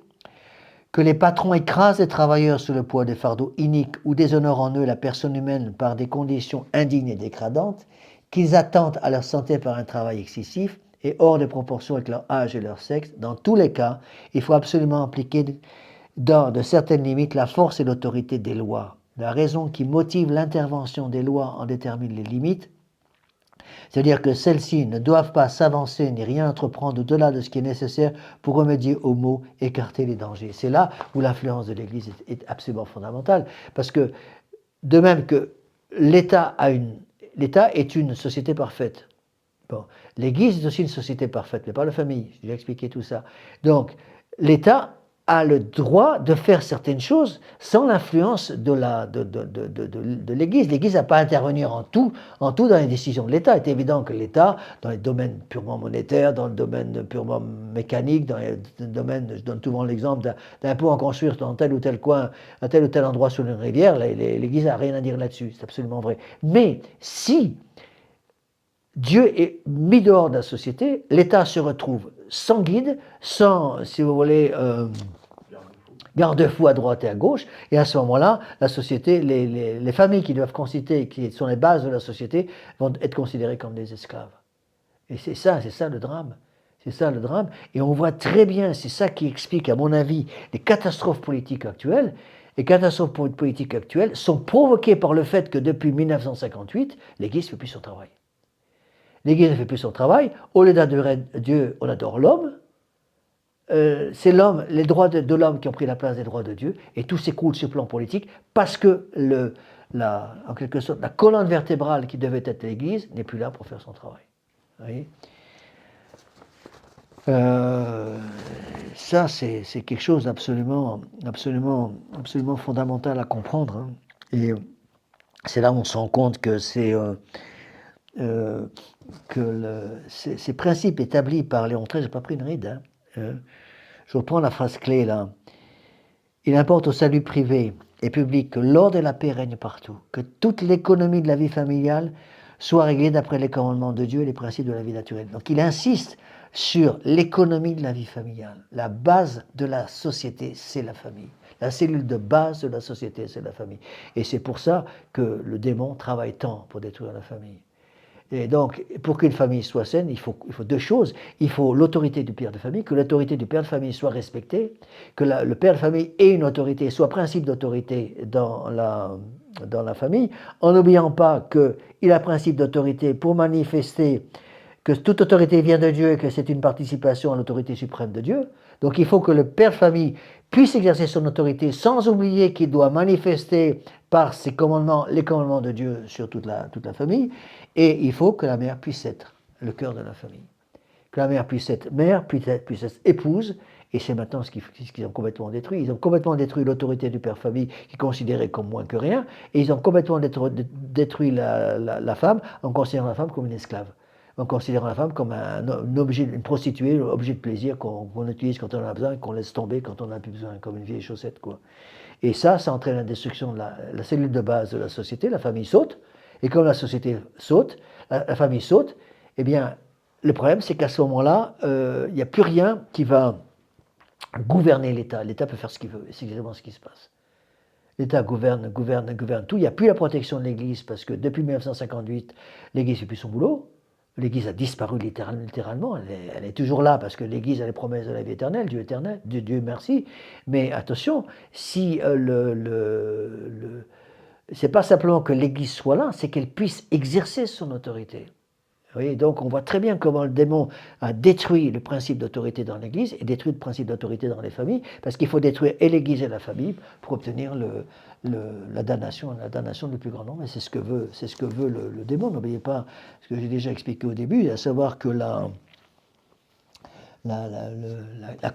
que les patrons écrasent les travailleurs sous le poids des fardeaux iniques ou déshonorent en eux la personne humaine par des conditions indignes et dégradantes, qu'ils attentent à leur santé par un travail excessif et hors de proportion avec leur âge et leur sexe. Dans tous les cas, il faut absolument appliquer dans de certaines limites la force et l'autorité des lois. La raison qui motive l'intervention des lois en détermine les limites. C'est-à-dire que celles-ci ne doivent pas s'avancer ni rien entreprendre au-delà de ce qui est nécessaire pour remédier aux maux, écarter les dangers. C'est là où l'influence de l'Église est absolument fondamentale, parce que de même que l'État est une société parfaite. Bon, l'Église est aussi une société parfaite, mais pas la famille. J'ai déjà expliqué tout ça. Donc, l'État a le droit de faire certaines choses sans l'influence de l'Église. L'Église n'a pas à intervenir en tout dans les décisions de l'État. Il est évident que l'État, dans les domaines purement monétaires, dans le domaine purement mécanique, dans les domaines, je donne souvent l'exemple d'un pont à construire dans tel ou tel coin, à tel ou tel endroit sur une rivière, l'Église n'a rien à dire là-dessus, c'est absolument vrai. Mais si Dieu est mis dehors de la société, l'État se retrouve sans guide, sans, si vous voulez, garde-fou à droite et à gauche, et à ce moment-là, la société, les familles qui doivent constituer, qui sont les bases de la société, vont être considérées comme des esclaves. Et c'est ça le drame. C'est ça le drame. Et on voit très bien, c'est ça qui explique, à mon avis, les catastrophes politiques actuelles. Les catastrophes politiques actuelles sont provoquées par le fait que depuis 1958, l'Église ne fait plus son travail. L'Église ne fait plus son travail. Au lieu d'adorer Dieu, on adore l'homme. C'est l'homme, les droits de l'homme qui ont pris la place des droits de Dieu, et tout s'écroule sur le plan politique parce que en quelque sorte, la colonne vertébrale qui devait être l'Église n'est plus là pour faire son travail. Vous voyez, ça, c'est quelque chose d'absolument fondamental à comprendre. Hein. Et c'est là où on se rend compte que ces principes établis par Léon XIII, je n'ai pas pris une ride. Hein. Je reprends la phrase clé là. Il importe au salut privé et public que l'ordre et la paix règnent partout, que toute l'économie de la vie familiale soit réglée d'après les commandements de Dieu et les principes de la vie naturelle. Donc il insiste sur l'économie de la vie familiale. La base de la société, c'est la famille. La cellule de base de la société, c'est la famille. Et c'est pour ça que le démon travaille tant pour détruire la famille. Et donc, pour qu'une famille soit saine, il faut deux choses. Il faut l'autorité du père de famille, que l'autorité du père de famille soit respectée, que le père de famille ait une autorité, soit principe d'autorité dans la famille, en n'oubliant pas qu'il a principe d'autorité pour manifester que toute autorité vient de Dieu et que c'est une participation à l'autorité suprême de Dieu. Donc il faut que le père de famille puisse exercer son autorité sans oublier qu'il doit manifester par ses commandements, les commandements de Dieu sur toute la famille. Et il faut que la mère puisse être le cœur de la famille. Que la mère, puisse être épouse. Et c'est maintenant ce qu'ils ont complètement détruit. Ils ont complètement détruit l'autorité du père famille qui est considérée comme moins que rien. Et ils ont complètement détruit la femme en considérant la femme comme une esclave. En considérant la femme comme un objet, une prostituée, un objet de plaisir qu'on utilise quand on en a besoin et qu'on laisse tomber quand on n'en a plus besoin, comme une vieille chaussette, quoi. Et ça entraîne la destruction de la cellule de base de la société. La famille saute. Et comme la société saute, la famille saute, eh bien, le problème, c'est qu'à ce moment-là, il n'y a plus rien qui va gouverner l'État. L'État peut faire ce qu'il veut, et c'est exactement ce qui se passe. L'État gouverne tout. Il n'y a plus la protection de l'Église, parce que depuis 1958, l'Église ne fait plus son boulot. L'Église a disparu littéralement. Elle est toujours là, parce que l'Église a les promesses de la vie éternelle, Dieu merci. Mais attention, si c'est pas simplement que l'Église soit là, c'est qu'elle puisse exercer son autorité. Vous voyez, donc on voit très bien comment le démon a détruit le principe d'autorité dans l'Église et détruit le principe d'autorité dans les familles, parce qu'il faut détruire et l'Église et la famille pour obtenir la damnation du plus grand nombre. Et c'est ce que veut le démon. N'oubliez pas ce que j'ai déjà expliqué au début, à savoir que la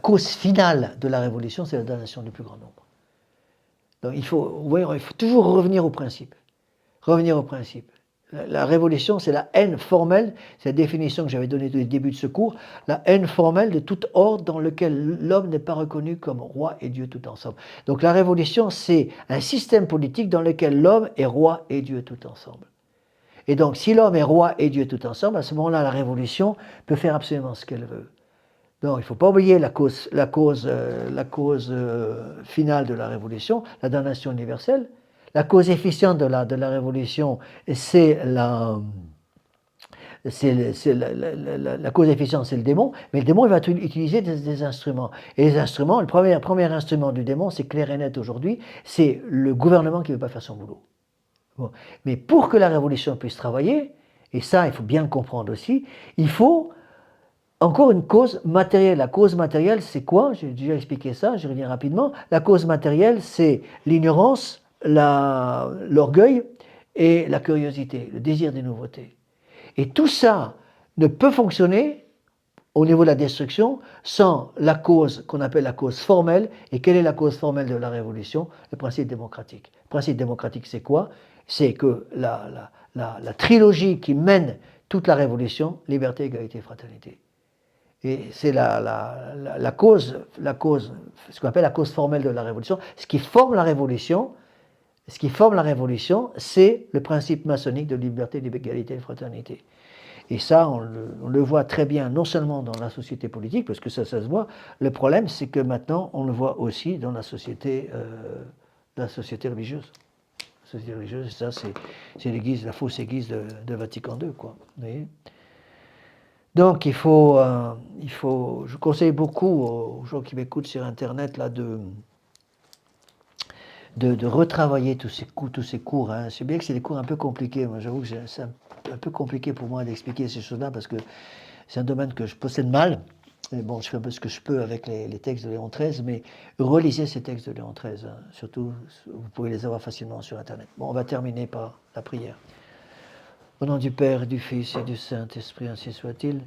cause finale de la révolution, c'est la damnation du plus grand nombre. Donc il faut toujours revenir au principe. Revenir au principe. La révolution, c'est la haine formelle, c'est la définition que j'avais donnée au début de ce cours, la haine formelle de tout ordre dans lequel l'homme n'est pas reconnu comme roi et Dieu tout ensemble. Donc la révolution, c'est un système politique dans lequel l'homme est roi et Dieu tout ensemble. Et donc si l'homme est roi et Dieu tout ensemble, à ce moment-là, la révolution peut faire absolument ce qu'elle veut. Donc il ne faut pas oublier la cause finale de la révolution, la damnation universelle. La cause efficiente de la révolution, c'est la cause efficiente, c'est le démon, mais le démon il va utiliser des instruments. Et les instruments, le premier instrument du démon, c'est clair et net aujourd'hui, c'est le gouvernement qui ne veut pas faire son boulot. Bon. Mais pour que la révolution puisse travailler, et ça il faut bien le comprendre aussi, il faut encore une cause matérielle. La cause matérielle, c'est quoi? J'ai déjà expliqué ça, je reviens rapidement. La cause matérielle, c'est l'ignorance, l'orgueil et la curiosité, le désir des nouveautés. Et tout ça ne peut fonctionner au niveau de la destruction sans la cause qu'on appelle la cause formelle. Et quelle est la cause formelle de la révolution? Le principe démocratique. Le principe démocratique, c'est quoi? C'est que la trilogie qui mène toute la révolution, liberté, égalité, fraternité. Et c'est la cause, ce qu'on appelle la cause formelle de la révolution. Ce qui forme la révolution, c'est le principe maçonnique de liberté, d'égalité et de fraternité. Et ça, on le voit très bien, non seulement dans la société politique, parce que ça se voit. Le problème, c'est que maintenant, on le voit aussi dans la société religieuse. La société religieuse, ça, c'est l'église, la fausse église de Vatican II, quoi. Vous voyez ? Donc il faut, je conseille beaucoup aux gens qui m'écoutent sur Internet là, de retravailler tous ces cours. Hein. C'est bien que c'est des cours un peu compliqués. Moi, j'avoue que c'est un peu compliqué pour moi d'expliquer ces choses-là parce que c'est un domaine que je possède mal. Et bon, je fais un peu ce que je peux avec les textes de Léon XIII, mais relisez ces textes de Léon XIII. Hein. Surtout, vous pouvez les avoir facilement sur Internet. Bon, on va terminer par la prière. Au nom du Père, du Fils et du Saint-Esprit, ainsi soit-il.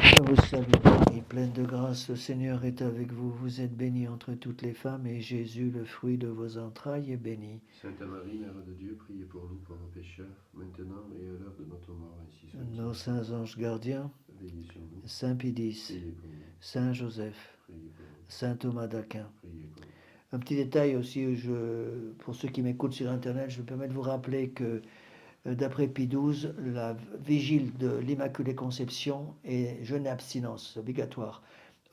Je vous salue Marie, pleine de grâce, le Seigneur est avec vous. Vous êtes bénie entre toutes les femmes, et Jésus, le fruit de vos entrailles, est béni. Sainte Marie, Mère de Dieu, priez pour nous pauvres pécheurs, maintenant et à l'heure de notre mort, ainsi soit-il. Nos saints anges gardiens, Veillez sur nous, Saint Pédis, priez pour nous, Saint Joseph, priez pour nous, Saint Thomas d'Aquin. priez pour nous. Un petit détail aussi, pour ceux qui m'écoutent sur Internet, je me permets de vous rappeler que d'après Pie XII, la vigile de l'Immaculée Conception est jeûne et abstinence, obligatoire.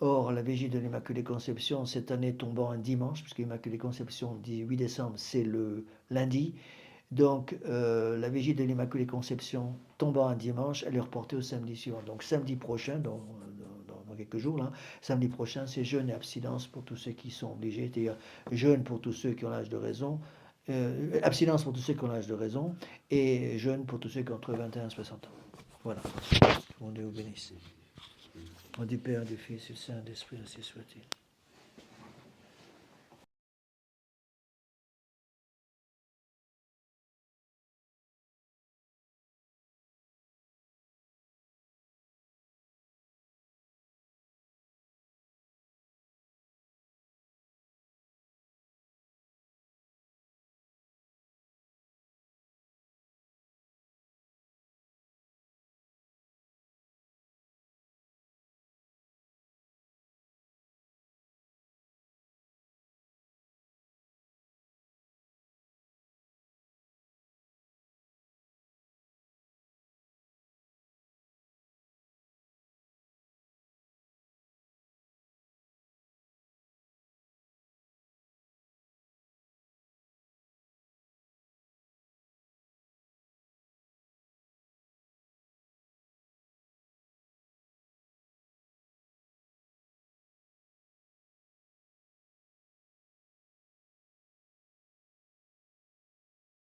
Or, la vigile de l'Immaculée Conception, cette année tombant un dimanche, puisque l'Immaculée Conception, 18 décembre, c'est le lundi. Donc, la vigile de l'Immaculée Conception tombant un dimanche, elle est reportée au samedi suivant. Donc, samedi prochain, dans quelques jours, là, samedi prochain, c'est jeûne et abstinence pour tous ceux qui sont obligés, c'est-à-dire jeûne pour tous ceux qui ont l'âge de raison, abstinence pour tous ceux qui ont l'âge de raison, et jeûne pour tous ceux qui ont entre 21 et 60 ans. Voilà. Mon Dieu vous bénisse. Au nom du Père, du Fils et du Saint-Esprit, ainsi soit-il.